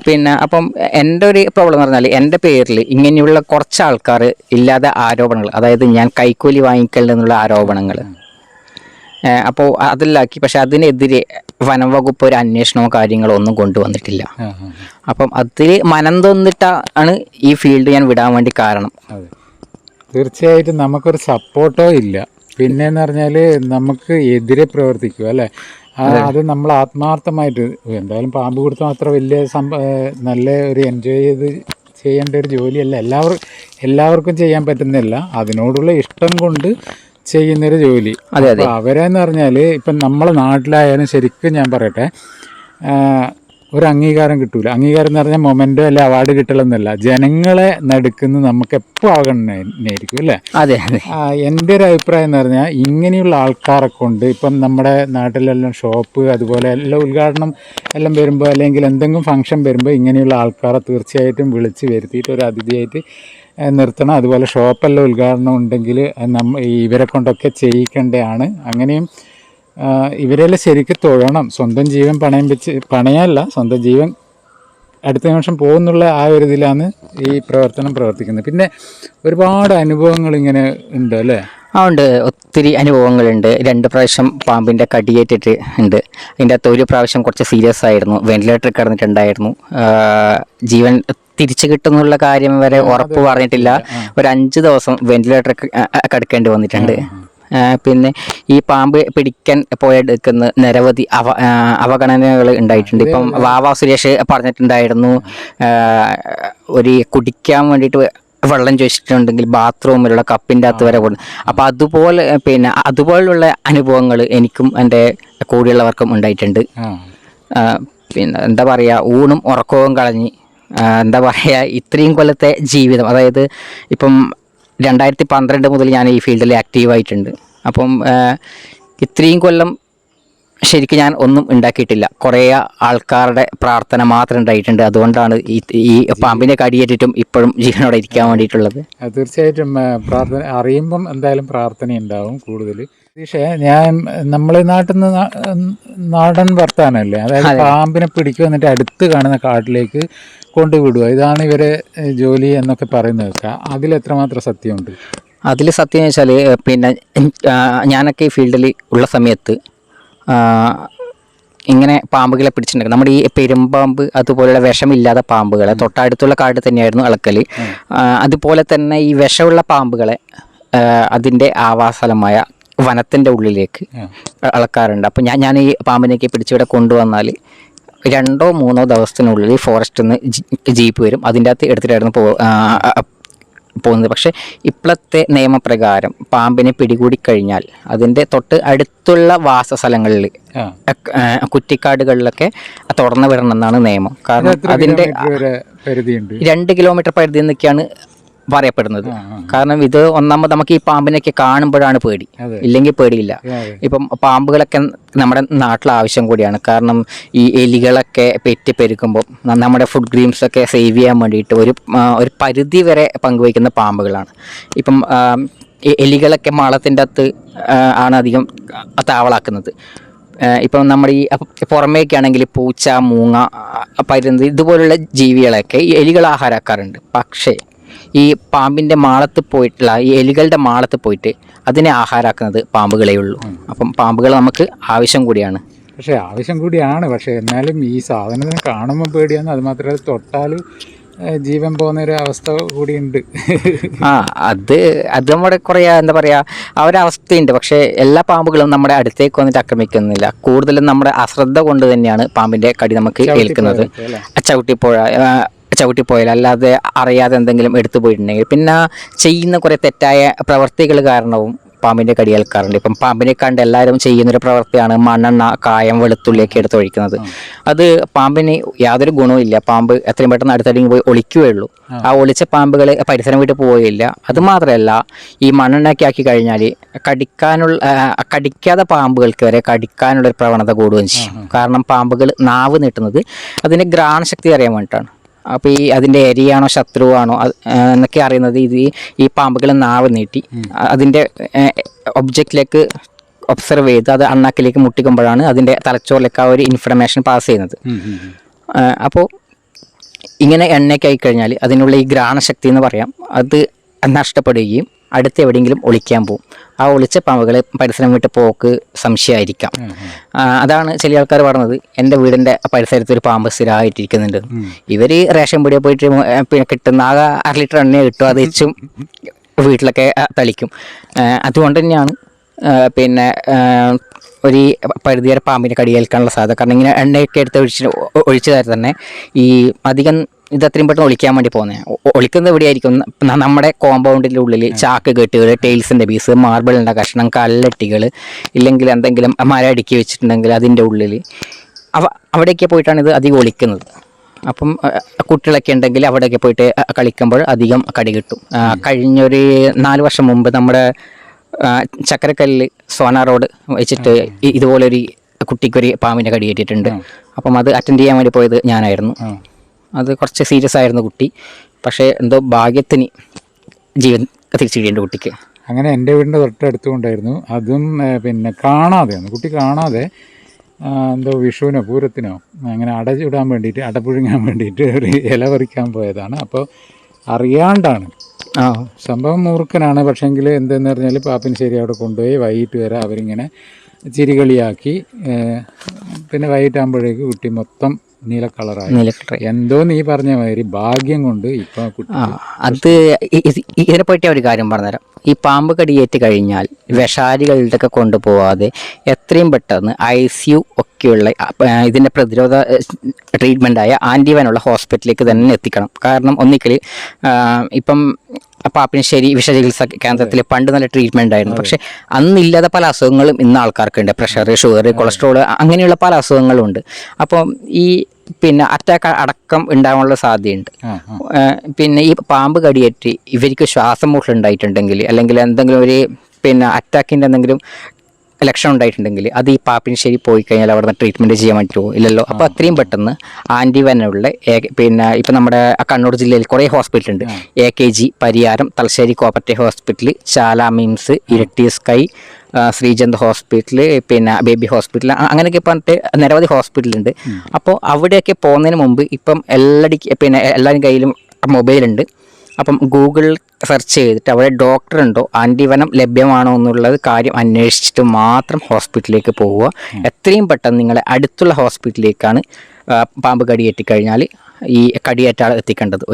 പിന്നെ അപ്പം എൻ്റെ ഒരു പ്രോബ്ലം എന്ന് പറഞ്ഞാൽ എൻ്റെ പേരിൽ ഇങ്ങനെയുള്ള കുറച്ച് ആൾക്കാർ ഇല്ലാതെ ആരോപണങ്ങൾ, അതായത് ഞാൻ കൈക്കൂലി വാങ്ങിക്കൽ എന്നുള്ള ആരോപണങ്ങൾ അപ്പോൾ അതിലാക്കി. പക്ഷെ അതിനെതിരെ വനം വകുപ്പ് ഒരു അന്വേഷണമോ കാര്യങ്ങളോ ഒന്നും കൊണ്ടുവന്നിട്ടില്ല. അപ്പം അതിൽ മനം തോന്നിട്ടാണ് ഈ ഫീൽഡ് ഞാൻ വിടാൻ വേണ്ടി കാരണം. തീർച്ചയായിട്ടും നമുക്കൊരു സപ്പോർട്ടോ ഇല്ല. പിന്നെന്ന് പറഞ്ഞാൽ നമുക്ക് എതിരെ പ്രവർത്തിക്കുക അല്ലേ, അത് നമ്മൾ ആത്മാർത്ഥമായിട്ട്. എന്തായാലും പാമ്പ് പിടുത്തം അത്ര വലിയ നല്ല ഒരു എൻജോയ് ചെയ്ത് ചെയ്യേണ്ട ഒരു ജോലിയല്ല, എല്ലാവർക്കും ചെയ്യാൻ പറ്റുന്നില്ല. അതിനോടുള്ള ഇഷ്ടം കൊണ്ട് ചെയ്യുന്നൊരു ജോലി. അപ്പോൾ അവരെന്ന് പറഞ്ഞാൽ ഇപ്പം നമ്മളെ നാട്ടിലായാലും ശരിക്കും ഞാൻ പറയട്ടെ, ഒരു അംഗീകാരം കിട്ടൂല. അംഗീകാരം എന്ന് പറഞ്ഞാൽ മൊമെൻറ്റോ അല്ലെ അവാർഡ് കിട്ടണമെന്നല്ല, ജനങ്ങളെ നടുക്കുന്ന നമുക്ക് എപ്പോൾ അവഗണനയായിരിക്കും അല്ലേ. അതെ. എൻ്റെ ഒരു അഭിപ്രായം എന്ന് പറഞ്ഞാൽ ഇങ്ങനെയുള്ള ആൾക്കാരെ കൊണ്ട് ഇപ്പം നമ്മുടെ നാട്ടിലെല്ലാം ഷോപ്പ് അതുപോലെ എല്ലാം ഉദ്ഘാടനം എല്ലാം വരുമ്പോൾ അല്ലെങ്കിൽ എന്തെങ്കിലും ഫംഗ്ഷൻ വരുമ്പോൾ ഇങ്ങനെയുള്ള ആൾക്കാരെ തീർച്ചയായിട്ടും വിളിച്ച് വരുത്തിയിട്ട് ഒരു അതിഥിയായിട്ട് നിർത്തണം. അതുപോലെ ഷോപ്പെല്ലാം ഉദ്ഘാടനം ഉണ്ടെങ്കിൽ ഇവരെ കൊണ്ടൊക്കെ ചെയ്യിക്കേണ്ടതാണ്. അങ്ങനെയും ഇവരെല്ലാം ശരിക്കും തൊഴണം. സ്വന്തം ജീവൻ പണയമല്ല, സ്വന്തം ജീവൻ അടുത്ത നിമിഷം പോകുന്നുള്ള ആ ഒരു ഇതിലാണ് ഈ പ്രവർത്തിക്കുന്നത്. പിന്നെ ഒരുപാട് അനുഭവങ്ങൾ ഇങ്ങനെ ഉണ്ട് അല്ലേ? ഉണ്ട്, ഒത്തിരി അനുഭവങ്ങളുണ്ട്. 2 പ്രാവശ്യം പാമ്പിൻ്റെ കടിയേറ്റിട്ട് ഉണ്ട്. അതിൻ്റെ അകത്ത് ഒരു പ്രാവശ്യം കുറച്ച് സീരിയസ് ആയിരുന്നു, വെന്റിലേറ്ററിൽ കിടന്നിട്ടുണ്ടായിരുന്നു. ജീവൻ തിരിച്ചു കിട്ടുന്നുള്ള കാര്യം വരെ ഉറപ്പ് പറഞ്ഞിട്ടില്ല. ഒരു 5 ദിവസം വെന്റിലേറ്ററിൽ കിടക്കേണ്ടി വന്നിട്ടുണ്ട്. പിന്നെ ഈ പാമ്പ് പിടിക്കാൻ പോയെടുക്കുന്ന നിരവധി അവഗണനകൾ ഉണ്ടായിട്ടുണ്ട്. ഇപ്പം വാവാ സുരേഷ് പറഞ്ഞിട്ടുണ്ടായിരുന്നു, ഒരു കുടിക്കാൻ വേണ്ടിയിട്ട് വെള്ളം ചോദിച്ചിട്ടുണ്ടെങ്കിൽ ബാത്റൂമിലുള്ള കപ്പിൻ്റെ അകത്ത് വരെ കൊണ്ട്. അപ്പോൾ അതുപോലുള്ള അനുഭവങ്ങൾ എനിക്കും എൻ്റെ കൂടെയുള്ളവർക്കും ഉണ്ടായിട്ടുണ്ട്. പിന്നെ എന്താ പറയുക, ഊണും ഉറക്കവും കളഞ്ഞ് എന്താ പറയുക, ഇത്രയും കൊല്ലത്തെ ജീവിതം, അതായത് ഇപ്പം 2012 മുതൽ ഞാൻ ഈ ഫീൽഡിൽ ആക്റ്റീവായിട്ടുണ്ട്. അപ്പം ഇത്രയും കൊല്ലം ശരിക്കും ഞാൻ ഒന്നും ഉണ്ടാക്കിയിട്ടില്ല. കുറേ ആൾക്കാരുടെ പ്രാർത്ഥന മാത്രം ഉണ്ടായിട്ടുണ്ട്. അതുകൊണ്ടാണ് ഈ പാമ്പിനെ കടിയേറ്റിട്ടും ഇപ്പോഴും ജീവനോടെ ഇരിക്കാൻ വേണ്ടിയിട്ടുള്ളത്. തീർച്ചയായിട്ടും പ്രാർത്ഥന അറിയുമ്പം എന്തായാലും പ്രാർത്ഥന ഉണ്ടാവും കൂടുതൽ. പക്ഷേ നമ്മളെ നാട്ടിൽ നിന്ന് നാടൻ വർത്താനല്ലേ, അതായത് പാമ്പിനെ പിടിക്കുക എന്നിട്ട് അടുത്ത് കാണുന്ന കാട്ടിലേക്ക് കൊണ്ടുവിടുക, ഇതാണ് ഇവരെ ജോലി എന്നൊക്കെ പറയുന്നത്. അതിലെത്രമാത്രം സത്യമുണ്ട്? അതിൽ സത്യം എന്ന് വെച്ചാൽ, പിന്നെ ഞാനൊക്കെ ഈ ഫീൽഡിൽ ഉള്ള സമയത്ത് ഇങ്ങനെ പാമ്പുകളെ പിടിച്ചിട്ടുണ്ട്. നമ്മുടെ ഈ പെരുമ്പാമ്പ് അതുപോലെയുള്ള വിഷമില്ലാത്ത പാമ്പുകളെ തൊട്ടടുത്തുള്ള കാട് തന്നെയായിരുന്നു അളക്കൽ. അതുപോലെ തന്നെ ഈ വിഷമുള്ള പാമ്പുകളെ അതിൻ്റെ ആവാസസ്ഥലമായ വനത്തിൻ്റെ ഉള്ളിലേക്ക് അളക്കാറുണ്ട്. അപ്പം ഞാൻ ഈ പാമ്പിനെയൊക്കെ പിടിച്ചിവിടെ കൊണ്ടുവന്നാൽ 2-3 ദിവസത്തിനുള്ളിൽ ഫോറസ്റ്റിൽ നിന്ന് ജീപ്പ് വരും, അതിൻ്റെ അകത്ത് എടുത്തിട്ടായിരുന്നു പോകുന്നത്. പക്ഷേ ഇപ്പോഴത്തെ നിയമപ്രകാരം പാമ്പിനെ പിടികൂടിക്കഴിഞ്ഞാൽ അതിൻ്റെ തൊട്ട് അടുത്തുള്ള വാസസ്ഥലങ്ങളിൽ കുറ്റിക്കാടുകളിലൊക്കെ തുറന്നു വിടണമെന്നാണ് നിയമം. കാരണം അതിൻ്റെ 2 കിലോമീറ്റർ പരിധി എന്നൊക്കെയാണ് പറയപ്പെടുന്നത്. കാരണം ഇത് ഒന്നാമത് നമുക്ക് ഈ പാമ്പിനൊക്കെ കാണുമ്പോഴാണ് പേടി, ഇല്ലെങ്കിൽ പേടിയില്ല. ഇപ്പം പാമ്പുകളൊക്കെ നമ്മുടെ നാട്ടിൽ ആവശ്യം കൂടിയാണ്. കാരണം ഈ എലികളൊക്കെ പെരുക്കുമ്പോൾ നമ്മുടെ ഫുഡ് ഗ്രീംസൊക്കെ സേവ് ചെയ്യാൻ വേണ്ടിയിട്ട് ഒരു പരിധി വരെ പങ്കുവയ്ക്കുന്ന പാമ്പുകളാണ്. ഇപ്പം എലികളൊക്കെ മാളത്തിൻ്റെ അകത്ത് ആണ് അധികം താവളാക്കുന്നത്. ഇപ്പം നമ്മുടെ ഈ പുറമേക്ക് ആണെങ്കിൽ പൂച്ച, മൂങ്ങ, പരുന്ത് ഇതുപോലുള്ള ജീവികളൊക്കെ ഈ എലികൾ ആഹാരമാക്കാറുണ്ട്. പക്ഷേ ഈ പാമ്പിൻ്റെ മാളത്ത് പോയിട്ടുള്ള ഈ എലികളുടെ മാളത്ത് പോയിട്ട് അതിനെ ആഹാരമാക്കുന്നത് പാമ്പുകളേ ഉള്ളൂ. അപ്പം പാമ്പുകൾ നമുക്ക് ആവശ്യം കൂടിയാണ്. പക്ഷേ എന്നാലും ഈ സാധനത്തിന് കാണുമ്പോൾ പേടിയാണ്. അത് മാത്രമല്ല തൊട്ടാൽ ജീവൻ പോകുന്ന ഒരു അവസ്ഥ കൂടിയുണ്ട്. അത് നമ്മുടെ കുറേ എന്താ പറയുക ആ ഒരു അവസ്ഥയുണ്ട്. പക്ഷേ എല്ലാ പാമ്പുകളും നമ്മുടെ അടുത്തേക്ക് വന്നിട്ട് ആക്രമിക്കുന്നില്ല. കൂടുതലും നമ്മുടെ അശ്രദ്ധ കൊണ്ട് തന്നെയാണ് പാമ്പിൻ്റെ കടി നമുക്ക് ഏൽക്കുന്നത്. ചവിട്ടിപ്പോയാൽ അല്ലാതെ അറിയാതെ എന്തെങ്കിലും എടുത്തു പോയിട്ടുണ്ടെങ്കിൽ പിന്നെ ചെയ്യുന്ന കുറേ തെറ്റായ പ്രവർത്തികൾ കാരണവും പാമ്പിൻ്റെ കടി ഏൽക്കാറുണ്ട്. ഇപ്പം പാമ്പിനെ കണ്ട് എല്ലാവരും ചെയ്യുന്നൊരു പ്രവൃത്തിയാണ് മണ്ണെണ്ണ, കായം, വെളുത്തുള്ളിയൊക്കെ എടുത്തൊഴിക്കുന്നത്. അത് പാമ്പിന് യാതൊരു ഗുണവും ഇല്ല. പാമ്പ് എത്രയും പെട്ടെന്ന് അടുത്തടിങ്ങ് പോയി ഒളിക്കുകയുള്ളൂ. ആ ഒളിച്ച പാമ്പുകൾ പരിസരം വിട്ട് പോവുകയില്ല. അതുമാത്രമല്ല, ഈ മണ്ണെണ്ണയൊക്കെ ആക്കി കഴിഞ്ഞാൽ കടിക്കാതെ പാമ്പുകൾക്ക് വരെ കടിക്കാനുള്ളൊരു പ്രവണത കൂടുകയും ചെയ്യും. കാരണം പാമ്പുകൾ നാവ് നീട്ടുന്നത് അതിൻ്റെ ഘ്രാണശക്തി അറിയാൻ വേണ്ടിയിട്ടാണ്. അപ്പോൾ അതിൻ്റെ എരിയാണോ ശത്രുവാണോ എന്നൊക്കെ അറിയുന്നത് ഈ പാമ്പുകൾ നാവ് നീട്ടി അതിൻ്റെ ഒബ്ജക്റ്റിലേക്ക് ഒബ്സർവ് ചെയ്ത് അത് അണ്ണാക്കിലേക്ക് മുട്ടിക്കുമ്പോഴാണ് അതിൻ്റെ തലച്ചോറിലേക്ക് ആ ഒരു ഇൻഫർമേഷൻ പാസ് ചെയ്യുന്നത്. അപ്പോൾ ഇങ്ങനെ എണ്ണയൊക്കെ ആയിക്കഴിഞ്ഞാൽ അതിനുള്ള ഈ ഘ്രാണശക്തി എന്ന് പറയാം അത് നഷ്ടപ്പെടുകയും അടുത്ത് എവിടെയെങ്കിലും ഒളിക്കാൻ പോകും. ആ ഒളിച്ച പാമ്പുകൾ പരിസരം വിട്ട് പോക്ക് സംശയമായിരിക്കാം. അതാണ് ചില ആൾക്കാർ പറഞ്ഞത് എൻ്റെ വീടിൻ്റെ പരിസരത്ത് ഒരു പാമ്പ് സ്ഥിരമായിട്ടിരിക്കുന്നുണ്ട്. ഇവർ റേഷൻ പീടികയിൽ പോയിട്ട് പിന്നെ കിട്ടുന്ന ആകെ 1 ലിറ്റർ എണ്ണ കിട്ടും, അത് വെച്ചും വീട്ടിലൊക്കെ തളിക്കും. അതുകൊണ്ട് തന്നെയാണ് പിന്നെ ഒരു പരിധി വരെ പാമ്പിൻ്റെ കടിയേൽക്കാനുള്ള സാധ്യത. കാരണം ഇങ്ങനെ എണ്ണയൊക്കെ എടുത്ത് ഒഴിച്ചു തരാൻ തന്നെ ഈ അധികം ഇത് അത്രയും പെട്ടെന്ന് ഒളിക്കാൻ വേണ്ടി പോകുന്നത്. ഒളിക്കുന്നത് എവിടെയായിരിക്കും? നമ്മുടെ കോമ്പൗണ്ടിൻ്റെ ഉള്ളിൽ ചാക്ക് കെട്ടുകൾ, ടൈൽസിൻ്റെ പീസ്, മാർബിളിൻ്റെ കഷ്ണം, കല്ലട്ടികൾ, ഇല്ലെങ്കിൽ എന്തെങ്കിലും മരം അടുക്കി വെച്ചിട്ടുണ്ടെങ്കിൽ അതിൻ്റെ ഉള്ളിൽ അവിടെയൊക്കെ പോയിട്ടാണ് ഇത് അധികം ഒളിക്കുന്നത്. അപ്പം കുട്ടികളൊക്കെ ഉണ്ടെങ്കിൽ അവിടെയൊക്കെ പോയിട്ട് കളിക്കുമ്പോൾ അധികം കടി കിട്ടും. കഴിഞ്ഞൊരു 4 വർഷം മുമ്പ് നമ്മുടെ ചക്കരക്കല്ലിൽ സോന റോഡ് വെച്ചിട്ട് ഇതുപോലൊരു കുട്ടിക്കൊരു പാമ്പിൻ്റെ കടി കെട്ടിയിട്ടുണ്ട്. അപ്പം അത് അറ്റൻഡ് ചെയ്യാൻ വേണ്ടി പോയത് ഞാനായിരുന്നു. അത് കുറച്ച് സീരിയസ് ആയിരുന്നു കുട്ടി. പക്ഷേ എന്തോ ഭാഗ്യത്തിന് ജീവൻ തിരിച്ചു കിട്ടിയിട്ടുണ്ട് കുട്ടിക്ക്. അങ്ങനെ എൻ്റെ വീടിൻ്റെ തൊട്ടടുത്തുകൊണ്ടായിരുന്നു. അതും പിന്നെ കുട്ടി കാണാതെ എന്തോ വിഷുവിനോ പൂരത്തിനോ അങ്ങനെ അടച്ചിടാൻ വേണ്ടിയിട്ട്, അടപുഴുങ്ങാൻ വേണ്ടിയിട്ട് ഒരു ഇല പറിക്കാൻ പോയതാണ്. അപ്പോൾ അറിയാണ്ടാണ് സംഭവം. മൂർഖനാണ്. പക്ഷേങ്കിൽ എന്തെന്ന് പറഞ്ഞാൽ പാപ്പിനിശ്ശേരി അവിടെ കൊണ്ടുപോയി വൈകിട്ട് വരെ അവരിങ്ങനെ ചിരികളിയാക്കി. പിന്നെ വൈകിട്ടാകുമ്പോഴേക്ക് കുട്ടി മൊത്തം നീല കളറായി. എന്തോ നീ പറഞ്ഞ മാതിരി ഭാഗ്യം കൊണ്ട് ഇപ്പൊ അത് ഇതിനെപ്പറ്റി ഒരു കാര്യം പറഞ്ഞുതരാം. ഈ പാമ്പ് കടിയേറ്റ് കഴിഞ്ഞാൽ വിഷാരികളുടെ ഒക്കെ കൊണ്ടുപോകാതെ എത്രയും പെട്ടെന്ന് ICU ഒക്കെയുള്ള ഇതിൻ്റെ പ്രതിരോധ ട്രീറ്റ്മെൻറ്റായ ആൻറ്റിവനുള്ള ഹോസ്പിറ്റലിലേക്ക് തന്നെ എത്തിക്കണം. കാരണം ഒന്നിക്കൽ ഇപ്പം പാപ്പിനിശ്ശേരി വിഷചികിത്സാ കേന്ദ്രത്തിൽ പണ്ട് നല്ല ട്രീറ്റ്മെൻ്റ് ആയിരുന്നു. പക്ഷെ അന്നില്ലാതെ പല അസുഖങ്ങളും ഇന്ന് ആൾക്കാർക്കുണ്ട്. പ്രഷർ, ഷുഗർ, കൊളസ്ട്രോൾ, അങ്ങനെയുള്ള പല അസുഖങ്ങളും ഉണ്ട്. അപ്പം ഈ പിന്നെ അറ്റാക്ക് അടക്കം ഉണ്ടാകാനുള്ള സാധ്യതയുണ്ട്. പിന്നെ ഈ പാമ്പ് കടിയേറ്റ് ഇവർക്ക് ശ്വാസം മുട്ടലുണ്ടായിട്ടുണ്ടെങ്കിൽ അല്ലെങ്കിൽ എന്തെങ്കിലും ഒരു പിന്നെ അറ്റാക്കിൻ്റെ എന്തെങ്കിലും ലക്ഷണം ഉണ്ടായിട്ടുണ്ടെങ്കിൽ അത് ഈ പാപ്പിനിശ്ശേരി പോയി കഴിഞ്ഞാൽ അവിടെ നിന്ന് ട്രീറ്റ്മെൻറ്റ് ചെയ്യാൻ പറ്റുമോ? ഇല്ലല്ലോ. അപ്പോൾ അത്രയും പെട്ടെന്ന് ആൻറ്റിവനുള്ള പിന്നെ ഇപ്പം നമ്മുടെ കണ്ണൂർ ജില്ലയിൽ കുറേ ഹോസ്പിറ്റലുണ്ട്. AKG, Pariyaram, Thalassery cooperative hospital, Chala MIMS, Iritty Sky, Sreechand hospital, പിന്നെ ബേബി ഹോസ്പിറ്റൽ, അങ്ങനെയൊക്കെ പറഞ്ഞിട്ട് നിരവധി ഹോസ്പിറ്റലുണ്ട്. അപ്പോൾ അവിടെയൊക്കെ പോകുന്നതിന് മുമ്പ് ഇപ്പം എല്ലാവരും കയ്യിലും മൊബൈലുണ്ട്. അപ്പം ഗൂഗിൾ സെർച്ച് ചെയ്തിട്ട് അവിടെ ഡോക്ടറുണ്ടോ, ആൻറ്റിവനം ലഭ്യമാണോ എന്നുള്ളത് കാര്യം അന്വേഷിച്ചിട്ട് മാത്രം ഹോസ്പിറ്റലിലേക്ക് പോവുക. എത്രയും പെട്ടെന്ന് നിങ്ങളെ അടുത്തുള്ള ഹോസ്പിറ്റലിലേക്കാണ് പാമ്പ് കടിയേറ്റിക്കഴിഞ്ഞാൽ ഈ കടിയേറ്റാൾ എത്തിക്കേണ്ടത്.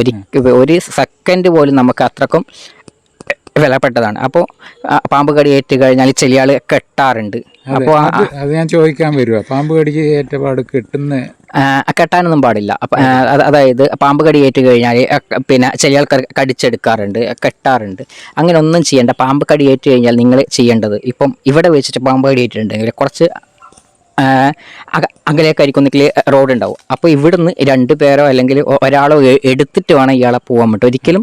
ഒരു സെക്കൻഡ് പോലും നമുക്ക് അത്രക്കും വിലപ്പെട്ടതാണ്. അപ്പോൾ പാമ്പ് കടിയേറ്റ് കഴിഞ്ഞാൽ ചില ആൾ കെട്ടാറുണ്ട്. അപ്പോൾ അത് ഞാൻ ചോദിക്കാൻ വരുവാ, പാമ്പ് കടിക്ക് ഏറ്റപാട് കെട്ടാനൊന്നും പാടില്ല. അതായത് പാമ്പ് കടിയേറ്റ് കഴിഞ്ഞാൽ പിന്നെ ചില ആൾക്കാർ കടിച്ചെടുക്കാറുണ്ട്, കെട്ടാറുണ്ട്. അങ്ങനെ ഒന്നും ചെയ്യേണ്ട. പാമ്പ് കടിയേറ്റ് കഴിഞ്ഞാൽ നിങ്ങൾ ചെയ്യേണ്ടത്, ഇപ്പം ഇവിടെ വെച്ചിട്ട് പാമ്പ് കടിയേറ്റിട്ടുണ്ടെങ്കിൽ കുറച്ച് അകലേക്കായിരിക്കും ഒന്നിക്കൽ റോഡ് ഉണ്ടാവും. അപ്പോൾ ഇവിടുന്ന് 2 പേരോ അല്ലെങ്കിൽ ഒരാളോ എടുത്തിട്ട് വേണം ഇയാളെ പോകാൻ പറ്റും. ഒരിക്കലും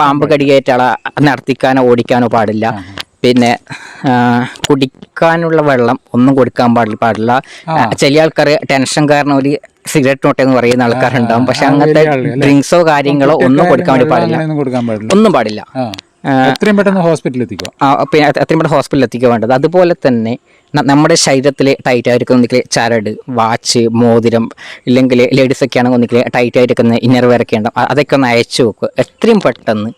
പാമ്പ് കടിയേറ്റ ആളെ നടത്തിക്കാനോ ഓടിക്കാനോ പാടില്ല. പിന്നെ കുടിക്കാനുള്ള വെള്ളം ഒന്നും കൊടുക്കാൻ പാടില്ല. ചില ആൾക്കാർ ടെൻഷൻ കാരണം ഒരു സിഗരറ്റ് നോട്ടെന്ന് പറയുന്ന ആൾക്കാരുണ്ടാവും. പക്ഷെ അങ്ങനത്തെ ഡ്രിങ്ക്സോ കാര്യങ്ങളോ ഒന്നും കൊടുക്കാൻ വേണ്ടി പാടില്ല, ഒന്നും പാടില്ല. എത്രയും പെട്ടെന്ന് ഹോസ്പിറ്റലിൽ എത്തിക്കുക. പിന്നെ എത്രയും പെട്ടെന്ന് ഹോസ്പിറ്റലിൽ എത്തിക്കുക വേണ്ടത്. അതുപോലെ തന്നെ നമ്മുടെ ശരീരത്തിൽ ടൈറ്റ് ആയിരിക്കും ഒന്നിക്കൽ ചരട്, വാച്ച്, മോതിരം, ഇല്ലെങ്കിൽ ലേഡീസൊക്കെ ആണെങ്കിൽ ഒന്നിക്കൽ ടൈറ്റ് ആയിരിക്കുന്ന ഇന്നർവെയറൊക്കെ ഉണ്ടാവും. അതൊക്കെ ഒന്ന് അയച്ചു വെക്കുക. എത്രയും പെട്ടെന്ന്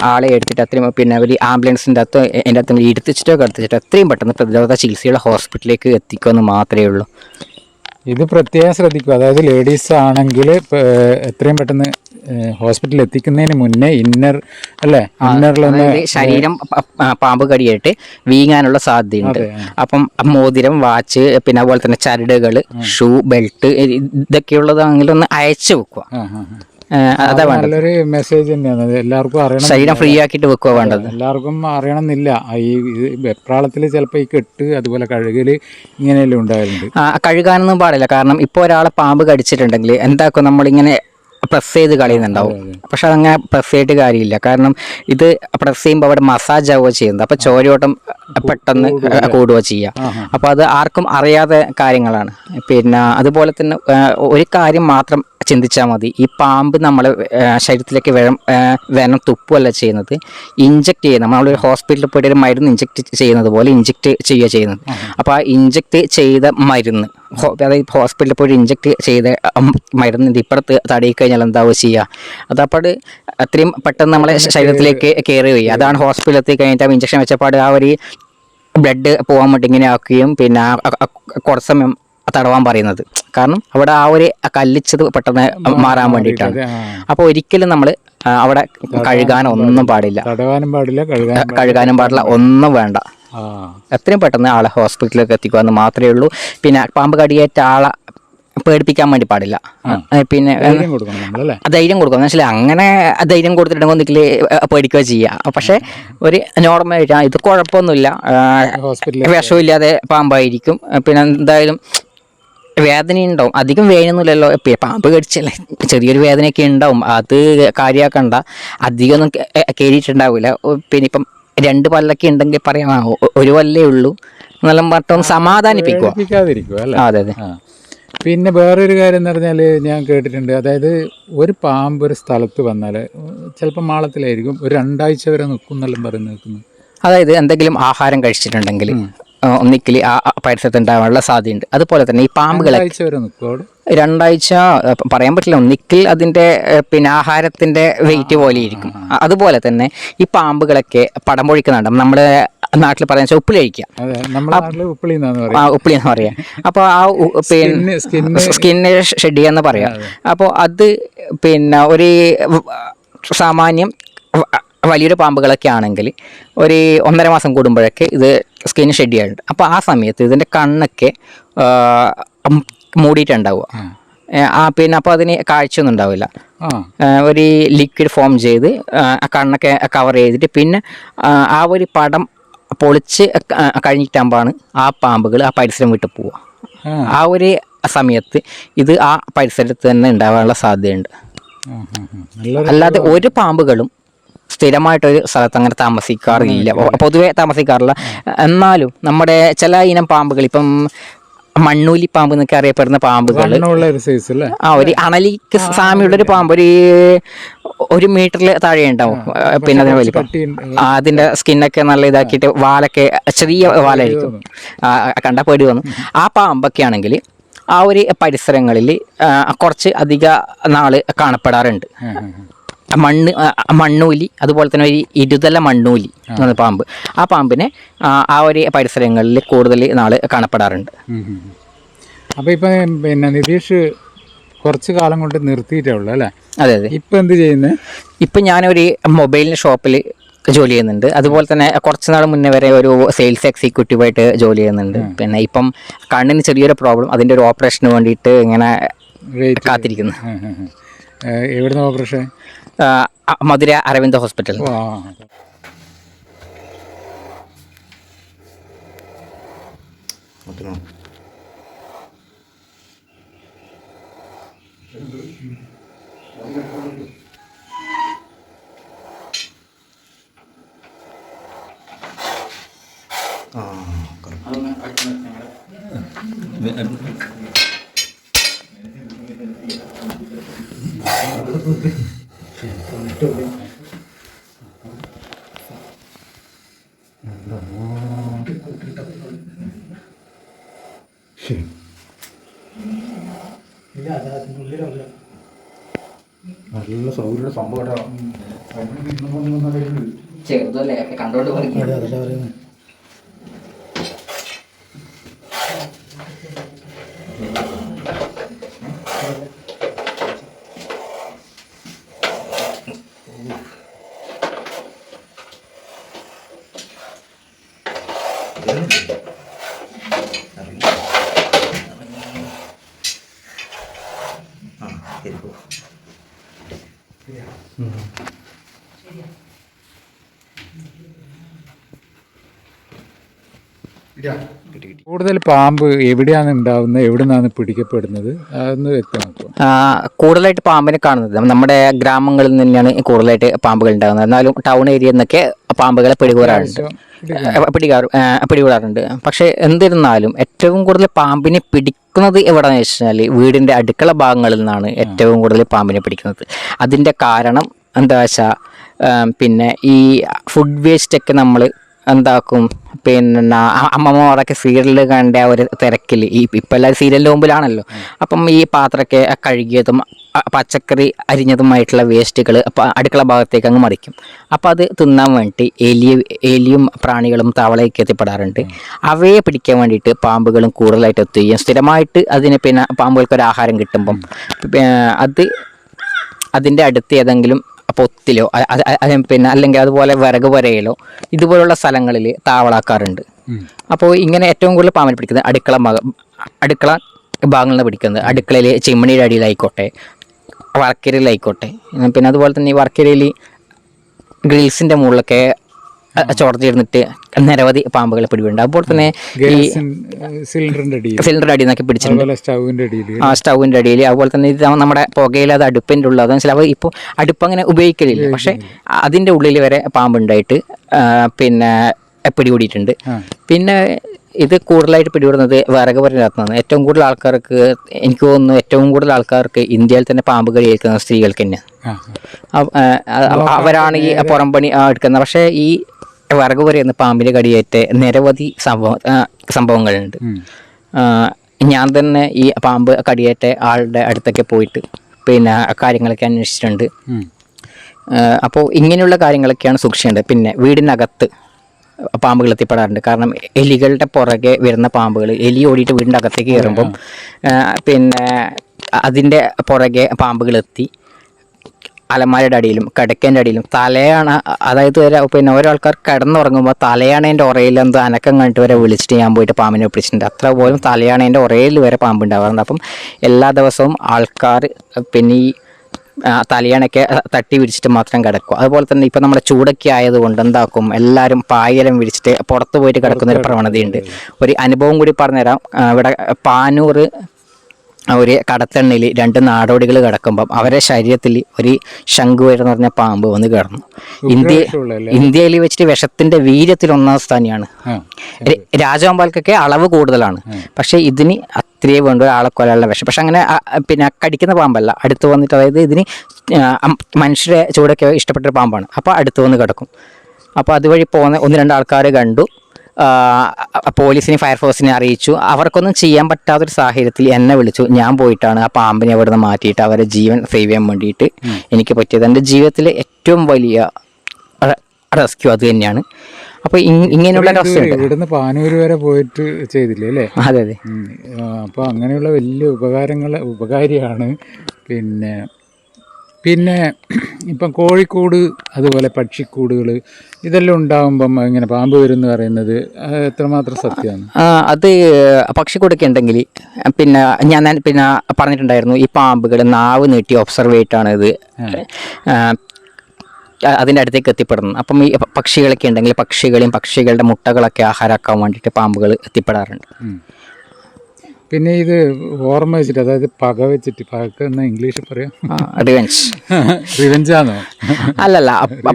ആളെ എടുത്തിട്ട് അത്രയും പിന്നെ ഒരു ആംബുലൻസിൻ്റെ എൻ്റെ അകത്ത് എടുത്തിച്ചിട്ടോ എത്രയും പെട്ടെന്ന് പ്രതിരോധ ചികിത്സയുള്ള ഹോസ്പിറ്റലിലേക്ക് എത്തിക്കുമെന്ന് മാത്രമേ ഉള്ളൂ. ഇത് പ്രത്യേകം ശ്രദ്ധിക്കുക. അതായത് ലേഡീസ് ആണെങ്കിൽ എത്രയും പെട്ടെന്ന് ഹോസ്പിറ്റലിൽ എത്തിക്കുന്നതിന് മുന്നേ ഇന്നർ അല്ലേ, ഇന്നറിലൊന്ന് അതായത് ശരീരം പാമ്പ് കടിയായിട്ട് വീങ്ങാനുള്ള സാധ്യതയുണ്ട്. അപ്പം മോതിരം, വാച്ച്, പിന്നെ അതുപോലെ തന്നെ ചരടുകൾ, ഷൂ, ബെൽറ്റ് ഇതൊക്കെയുള്ളതാണെങ്കിൽ ഒന്ന് അയച്ചു വെക്കുക. അതാ വേണ്ടത്. നല്ലൊരു മെസ്സേജ് തന്നെയാണ് അത്. എല്ലാവർക്കും അറിയണം, ശരീരം ഫ്രീ ആക്കിയിട്ട് വെക്കുക വേണ്ടത്. എല്ലാവർക്കും അറിയണമെന്നില്ല. ഈ വെപ്രാളത്തിൽ ചിലപ്പോൾ ഈ കെട്ട് അതുപോലെ കഴുകല് ഇങ്ങനെയെല്ലാം ഉണ്ടായിട്ടുണ്ട്. കഴുകാനൊന്നും പാടില്ല. കാരണം ഇപ്പോൾ ഒരാളെ പാമ്പ് കടിച്ചിട്ടുണ്ടെങ്കിൽ എന്താക്കും, നമ്മളിങ്ങനെ പ്രസ് ചെയ്ത് കളയുന്നുണ്ടാവും. പക്ഷെ അതങ്ങനെ പ്രസ് ചെയ്തിട്ട് കാര്യമില്ല. കാരണം ഇത് പ്രസ് ചെയ്യുമ്പോൾ അവിടെ മസാജ് ആവുക ചെയ്യുന്നത്. അപ്പോൾ ചോരയോട്ടം പെട്ടെന്ന് കൂടുക ചെയ്യുക. അപ്പോൾ അത് ആർക്കും അറിയാത്ത കാര്യങ്ങളാണ്. പിന്നെ അതുപോലെ തന്നെ ഒരു കാര്യം മാത്രം ചിന്തിച്ചാൽ മതി. ഈ പാമ്പ് നമ്മളെ ശരീരത്തിലേക്ക് വെനം തുപ്പുകയല്ല ചെയ്യുന്നത്, ഇഞ്ചക്ട് ചെയ്യുന്നത്. നമ്മളൊരു ഹോസ്പിറ്റലിൽ പോയിട്ട് ഒരു മരുന്ന് ഇഞ്ചക്ട് ചെയ്യുന്നത് പോലെ ഇഞ്ചക്ട് ചെയ്യുന്നത്. അപ്പോൾ ആ ഇഞ്ചക്ട് ചെയ്ത മരുന്ന്, അതായത് ഹോസ്പിറ്റലിൽ പോയിട്ട് ഇഞ്ചക്ട് ചെയ്ത മരുന്നിൻ്റെ ഇപ്പുറത്ത് തടയി കഴിഞ്ഞാൽ എന്താവുക ചെയ്യുക, അതപ്പോൾ അത്രയും പെട്ടെന്ന് നമ്മളെ ശരീരത്തിലേക്ക് കയറി പോയി. അതാണ് ഹോസ്പിറ്റലിൽ എത്തി കഴിഞ്ഞിട്ട് ഇഞ്ചക്ഷൻ വെച്ചപ്പാട് ആ ഒരു ബ്ലഡ് പോകാൻ വേണ്ടി ഇങ്ങനെ ആക്കുകയും പിന്നെ കുറച്ച് സമയം തടവാൻ പറയുന്നത്. കാരണം അവിടെ ആ ഒരു കല്ലിച്ചത് പെട്ടെന്ന് മാറാൻ വേണ്ടിയിട്ടാണ്. അപ്പോൾ ഒരിക്കലും നമ്മൾ അവിടെ കഴുകാനൊന്നും പാടില്ല, കഴുകാനും പാടില്ല, ഒന്നും വേണ്ട. എത്രയും പെട്ടെന്ന് ആളെ ഹോസ്പിറ്റലിലേക്ക് എത്തിക്കുക എന്ന് മാത്രമേ ഉള്ളൂ. പിന്നെ പാമ്പ് കടിയേറ്റ ആളെ പേടിപ്പിക്കാൻ വേണ്ടി പാടില്ല. പിന്നെ ധൈര്യം കൊടുക്കണം. വെച്ചാൽ അങ്ങനെ ധൈര്യം കൊടുത്തിട്ടുണ്ടെങ്കിൽ ഒന്നിക്കൽ പേടിക്കുക ചെയ്യുക. പക്ഷേ ഒരു നോർമലായിട്ട് ഇത് കുഴപ്പമൊന്നുമില്ല, വിഷമില്ലാതെ പാമ്പായിരിക്കും. പിന്നെ എന്തായാലും വേദന ഉണ്ടാവും, അധികം വേദനയൊന്നുമില്ലല്ലോ. പാമ്പ് കടിച്ചല്ലേ, ചെറിയൊരു വേദനയൊക്കെ ഉണ്ടാവും, അത് കാര്യമാക്കണ്ട. അധികമൊന്നും കയറിയിട്ടുണ്ടാവില്ല. പിന്നെ ഇപ്പം 2 പല്ലൊക്കെ ഉണ്ടെങ്കിൽ പറയാം ഒരു പല്ലേ ഉള്ളൂ എന്നെല്ലാം പറഞ്ഞൊന്ന് സമാധാനിപ്പിക്കുക. അതെ അതെ. പിന്നെ വേറൊരു കാര്യം എന്ന് പറഞ്ഞാൽ ഞാൻ കേട്ടിട്ടുണ്ട്, അതായത് ഒരു പാമ്പ് ഒരു സ്ഥലത്ത് വന്നാൽ ചിലപ്പോൾ മാളത്തിലായിരിക്കും, ഒരു 2 ആഴ്ച വരെ നിൽക്കും എന്നെല്ലാം പറഞ്ഞ് നിൽക്കുന്നു. അതായത് എന്തെങ്കിലും ആഹാരം കഴിച്ചിട്ടുണ്ടെങ്കിൽ ഒന്നിക്കൽ ആ പരിസരത്ത് ഉണ്ടാകാനുള്ള സാധ്യതയുണ്ട്. അതുപോലെ തന്നെ ഈ പാമ്പുകളെ 2 ആഴ്ച പറയാൻ പറ്റില്ല. ഒന്നിക്കൽ അതിൻ്റെ പിന്നെ ആഹാരത്തിൻ്റെ വെയിറ്റ് പോലെ ഇരിക്കും. അതുപോലെ തന്നെ ഈ പാമ്പുകളൊക്കെ പടം പൊഴിക്കുന്നുണ്ട്. നമ്മുടെ നാട്ടിൽ പറയാൻ വെച്ചാൽ ഉപ്പിളി കഴിക്കുക, ഉപ്പിളി എന്ന് പറയാം. അപ്പോൾ ആ പിന്നെ സ്കിന്ന് ഷെഡ് ചെയ്യാന്ന് പറയാം. അപ്പോൾ അത് പിന്നെ ഒരു സാമാന്യം വലിയൊരു പാമ്പുകളൊക്കെ ആണെങ്കിൽ ഒരു 1.5 മാസം കൂടുമ്പോഴൊക്കെ ഇത് സ്കിൻ ഷെഡ് ചെയ്യാറുണ്ട്. അപ്പോൾ ആ സമയത്ത് ഇതിൻ്റെ കണ്ണൊക്കെ മൂടിയിട്ടുണ്ടാവുക. പിന്നെ അപ്പോൾ അതിന് കാഴ്ചയൊന്നും ഉണ്ടാവില്ല. ഒരു ലിക്വിഡ് ഫോം ചെയ്ത് ആ കണ്ണൊക്കെ കവർ ചെയ്തിട്ട് പിന്നെ ആ ഒരു പടം പൊളിച്ച് കഴിഞ്ഞിട്ടാകുമ്പോഴാണ് ആ പാമ്പുകൾ ആ പരിസരം വിട്ട് പോവുക. ആ ഒരു സമയത്ത് ഇത് ആ പരിസരത്ത് തന്നെ ഉണ്ടാകാനുള്ള സാധ്യതയുണ്ട്. അല്ലാതെ ഒരു പാമ്പുകളും സ്ഥിരമായിട്ടൊരു സ്ഥലത്ത് അങ്ങനെ താമസിക്കാറില്ല, പൊതുവെ താമസിക്കാറില്ല. എന്നാലും നമ്മുടെ ചില ഇനം പാമ്പുകൾ, ഇപ്പം മണ്ണൂലി പാമ്പ് എന്നൊക്കെ അറിയപ്പെടുന്ന പാമ്പുകൾ, ഒരു അണലിക്ക് സാമ്യമുള്ളൊരു പാമ്പ്, ഒരു മീറ്ററിൽ താഴെ ഉണ്ടാവും. പിന്നെ അതിന് വലിപ്പം, അതിൻ്റെ സ്കിന്നൊക്കെ നല്ല ഇതാക്കിയിട്ട് വാലൊക്കെ ചെറിയ വാലായിരിക്കും, കണ്ടാൽ പേടി തോന്നും. ആ പാമ്പൊക്കെ ആണെങ്കിൽ ആ ഒരു പരിസരങ്ങളിൽ കുറച്ച് അധിക നാൾ കാണപ്പെടാറുണ്ട്. മണ്ണൂലി, അതുപോലെ തന്നെ ഒരു ഇരുതല മണ്ണൂലി എന്ന പാമ്പ്, ആ പാമ്പിനെ ആ ഒരു പരിസരങ്ങളിൽ കൂടുതൽ നാൾ കാണപ്പെടാറുണ്ട്. അപ്പോൾ ഇപ്പം പിന്നെ നിതീഷ് കുറച്ച് കാലം കൊണ്ട് നിർത്തിയിട്ടുള്ളൂ അല്ലേ? അതെ അതെ. ഇപ്പം എന്ത് ചെയ്യുന്നത്? ഇപ്പം ഞാനൊരു മൊബൈലിൻ്റെ ഷോപ്പിൽ ജോലി ചെയ്യുന്നുണ്ട്. അതുപോലെ തന്നെ കുറച്ച് നാൾ മുന്നേ വരെ ഒരു സെയിൽസ് എക്സിക്യൂട്ടീവായിട്ട് ജോലി ചെയ്യുന്നുണ്ട്. പിന്നെ ഇപ്പം കണ്ണിന് ചെറിയൊരു പ്രോബ്ലം, അതിൻ്റെ ഒരു ഓപ്പറേഷന് വേണ്ടിയിട്ട് ഇങ്ങനെ കാത്തിരിക്കുന്നു. എവിടുന്ന ഓപ്പറേഷൻ? മധുര അരവിന്ദ ഹോസ്പിറ്റൽ. നല്ല സൗകര്യ സംഭവം ചെറുതല്ലേ, കണ്ടോണ്ട് കൂടുതൽ പാമ്പ് എവിടെയാണ് ഉണ്ടാവുന്നത്, എവിടെ നിന്നാണ് പിടിക്കപ്പെടുന്നത്, അതൊന്ന് വ്യക്തമാക്കുക. കൂടുതലായിട്ട് പാമ്പിനെ കാണുന്നത് നമ്മുടെ ഗ്രാമങ്ങളിൽ തന്നെയാണ് കൂടുതലായിട്ട് പാമ്പുകൾ ഉണ്ടാകുന്നത്. എന്നാലും ടൗൺ ഏരിയയിൽ നിന്നൊക്കെ പാമ്പുകളെ പിടികൂടാറുണ്ട്. പക്ഷേ എന്നിരുന്നാലും ഏറ്റവും കൂടുതൽ പാമ്പിനെ പിടിക്കുന്നത് എവിടെയാണെന്ന് വെച്ചാൽ വീടിൻ്റെ അടുക്കള ഭാഗങ്ങളിൽ നിന്നാണ് ഏറ്റവും കൂടുതൽ പാമ്പിനെ പിടിക്കുന്നത്. അതിൻ്റെ കാരണം എന്താ വെച്ചാൽ പിന്നെ ഈ ഫുഡ് വേസ്റ്റൊക്കെ നമ്മൾ എന്താക്കും, പിന്നെ അമ്മമ്മമാരൊക്കെ സീരിയലിൽ കണ്ട ആ ഒരു തിരക്കിൽ ഇപ്പം എല്ലാവരും സീരിയലിൻ്റെ മുമ്പിലാണല്ലോ. അപ്പം ഈ പാത്രമൊക്കെ കഴുകിയതും പച്ചക്കറി അരിഞ്ഞതുമായിട്ടുള്ള വേസ്റ്റുകൾ അടുക്കള ഭാഗത്തേക്ക് അങ്ങ് മറിക്കും. അപ്പോൾ അത് തിന്നാൻ വേണ്ടി എലിയും പ്രാണികളും തവളയൊക്കെ എത്തിപ്പെടാറുണ്ട്. അവയെ പിടിക്കാൻ വേണ്ടിയിട്ട് പാമ്പുകളും കൂടുതലായിട്ട് എത്തുകയും സ്ഥിരമായിട്ട് അതിന് പിന്നെ പാമ്പുകൾക്കൊരു ആഹാരം കിട്ടുമ്പം അതിൻ്റെ അടുത്ത് ഏതെങ്കിലും പൊത്തിലോ പിന്നെ അല്ലെങ്കിൽ അതുപോലെ വിറക് പുരയിലോ ഇതുപോലുള്ള സ്ഥലങ്ങളിൽ താവളാക്കാറുണ്ട്. അപ്പോൾ ഇങ്ങനെ ഏറ്റവും കൂടുതൽ പാമ്പിനെ പിടിക്കുന്നത് അടുക്കള ഭാഗങ്ങളിൽ നിന്ന് പിടിക്കുന്നത്. അടുക്കളയിൽ ചിമ്മിണിയുടെ അടിയിലായിക്കോട്ടെ, വർക്കരയിലായിക്കോട്ടെ, പിന്നെ അതുപോലെ തന്നെ ഈ വർക്കരയിൽ ഗ്രിൽസിൻ്റെ മുകളിലൊക്കെ ചോർത്തിയിരുന്നിട്ട് നിരവധി പാമ്പുകളെ പിടിവിടുണ്ട്. അതുപോലെ തന്നെ ഈ സിലിണ്ടറിൻ്റെ അടിയിൽ നിന്നൊക്കെ പിടിച്ചിട്ടുണ്ട്, സ്റ്റൗവിൻ്റെ അടിയിൽ. അതുപോലെ തന്നെ ഇത് നമ്മുടെ പുകയില്ലാതെ അടുപ്പിൻ്റെ ഉള്ളത് മനസ്സിലാവും. ഇപ്പോൾ അടുപ്പ് അങ്ങനെ ഉപയോഗിക്കലില്ല, പക്ഷേ അതിൻ്റെ ഉള്ളിൽ വരെ പാമ്പുണ്ടായിട്ട് പിന്നെ പിടികൂടിയിട്ടുണ്ട്. പിന്നെ ഇത് കൂടുതലായിട്ട് പിടികൂടുന്നത് വിറക് പുരയിനകത്തുനിന്നാണ്. ഏറ്റവും കൂടുതൽ ആൾക്കാർക്ക്, എനിക്ക് തോന്നുന്നു ഏറ്റവും കൂടുതൽ ആൾക്കാർക്ക് ഇന്ത്യയിൽ തന്നെ പാമ്പ് കടി ഏൽക്കുന്ന സ്ത്രീകൾക്ക് തന്നെ. അവരാണ് ഈ പുറം പണി എടുക്കുന്നത്. പക്ഷേ ഈ വിറക് പുരയെന്ന് പാമ്പിൻ്റെ കടിയേറ്റ് നിരവധി സംഭവങ്ങളുണ്ട്. ഞാൻ തന്നെ ഈ പാമ്പ് കടിയേറ്റ ആളുടെ അടുത്തൊക്കെ പോയിട്ട് പിന്നെ കാര്യങ്ങളൊക്കെ അന്വേഷിച്ചിട്ടുണ്ട്. അപ്പോൾ ഇങ്ങനെയുള്ള കാര്യങ്ങളൊക്കെയാണ് സൂക്ഷിക്കേണ്ടത്. പിന്നെ വീടിനകത്ത് പാമ്പുകൾ എത്തിപ്പെടാറുണ്ട്. കാരണം എലികളുടെ പുറകെ വരുന്ന പാമ്പുകൾ, എലി ഓടിയിട്ട് വീടിൻ്റെ അകത്തേക്ക് കയറുമ്പം പിന്നെ അതിൻ്റെ പുറകെ പാമ്പുകൾ എത്തി അലമാരയുടെ അടിയിലും കിടക്കേൻ്റെ അടിയിലും തലയാണ, അതായത് പിന്നെ ഓരോ ആൾക്കാർ കിടന്നുറങ്ങുമ്പോൾ തലയാണേൻ്റെ ഉറയിൽ എന്തോ അനക്കം കണ്ടിട്ട് വരെ വിളിച്ചിട്ട് ഞാൻ പോയിട്ട് പാമ്പിനെ പിടിച്ചിട്ടുണ്ട്. അത്ര പോലും തലയാണേൻ്റെ ഉറയിൽ വരെ പാമ്പ് ഉണ്ടാവാറുണ്ട്. അപ്പം എല്ലാ ദിവസവും ആൾക്കാർ പിന്നെ ഈ തലയാണൊക്കെ തട്ടി വിരിച്ചിട്ട് മാത്രം കിടക്കും. അതുപോലെ തന്നെ ഇപ്പം നമ്മുടെ ചൂടൊക്കെ ആയതുകൊണ്ട് എന്താക്കും, എല്ലാവരും പായലം വിരിച്ചിട്ട് പുറത്ത് പോയിട്ട് കിടക്കുന്നൊരു പ്രവണതയുണ്ട്. ഒരു അനുഭവം കൂടി പറഞ്ഞുതരാം. ഇവിടെ പാനൂർ ഒരു കടത്തെണ്ണയിൽ 2 നാടോടികൾ കിടക്കുമ്പം അവരുടെ ശരീരത്തിൽ ഒരു ശംഖുവയർ എന്ന് പറഞ്ഞ പാമ്പ് വന്ന് കിടന്നു. ഇന്ത്യയിൽ വെച്ചിട്ട് വിഷത്തിന്റെ വീര്യത്തിൽ 1-ാം സ്ഥാനിയാണ്. രാജവമ്പാൽക്കൊക്കെ അളവ് കൂടുതലാണ്, പക്ഷെ ഇതിന് അത്രയേ വേണ്ട ഒരാളെ കൊല്ലാനുള്ള വിഷം. പക്ഷെ അങ്ങനെ പിന്നെ കടിക്കുന്ന പാമ്പല്ല, അടുത്ത് വന്നിട്ട്, അതായത് ഇതിന് മനുഷ്യരെ ചൂടൊക്കെ ഇഷ്ടപ്പെട്ടൊരു പാമ്പാണ്. അപ്പോൾ അടുത്ത് വന്ന് കിടക്കും. അപ്പോൾ അതുവഴി പോകുന്ന 1-2 ആൾക്കാർ കണ്ടു. പോലീസിനെ, ഫയർഫോഴ്സിനെ അറിയിച്ചു. അവർക്കൊന്നും ചെയ്യാൻ പറ്റാത്തൊരു സാഹചര്യത്തിൽ എന്നെ വിളിച്ചു. ഞാൻ പോയിട്ടാണ് ആ പാമ്പിനെ അവിടെ നിന്ന് മാറ്റിയിട്ട് അവരെ ജീവൻ സേവ് ചെയ്യാൻ വേണ്ടിയിട്ട് എനിക്ക് പറ്റിയത്. എൻ്റെ ജീവിതത്തിലെ ഏറ്റവും വലിയ റെസ്ക്യൂ അത് തന്നെയാണ്. അപ്പോൾ ഇങ്ങനെയുള്ള ഇവിടുന്ന് പാനൂർ വരെ പോയിട്ട് ചെയ്തില്ലേ അല്ലേ? അതെ അതെ. അപ്പോൾ അങ്ങനെയുള്ള വലിയ ഉപകാരിയാണ്. പിന്നെ ഇപ്പം കോഴിക്കൂട്, അതുപോലെ പക്ഷിക്കൂടുകൾ, ഇതെല്ലാം ഉണ്ടാകുമ്പം ഇങ്ങനെ പാമ്പ് വരും എന്ന് പറയുന്നത് എത്രമാത്രം സത്യമാണ്? അത് പക്ഷിക്കൂടൊക്കെ ഉണ്ടെങ്കിൽ പിന്നെ ഞാൻ പിന്നെ പറഞ്ഞിട്ടുണ്ടായിരുന്നു, ഈ പാമ്പുകൾ നാവ് നീട്ടി ഒബ്സർവ് ചെയ്തിട്ടാണ് ഇത് അതിൻ്റെ അടുത്തേക്ക് എത്തിപ്പെടുന്നത്. അപ്പം ഈ പക്ഷികളൊക്കെ ഉണ്ടെങ്കിൽ പക്ഷികളുടെ മുട്ടകളൊക്കെ ആഹാരമാക്കാൻ വേണ്ടിയിട്ട് പാമ്പുകൾ എത്തിപ്പെടാറുണ്ട്. പിന്നെ ഇത് ഓർമ്മ വെച്ചിട്ട്, അതായത് പക വെച്ചിട്ട്, പക എന്ന് ഇംഗ്ലീഷിൽ പറയാം, റിവെഞ്ചാണോ? അല്ലല്ല,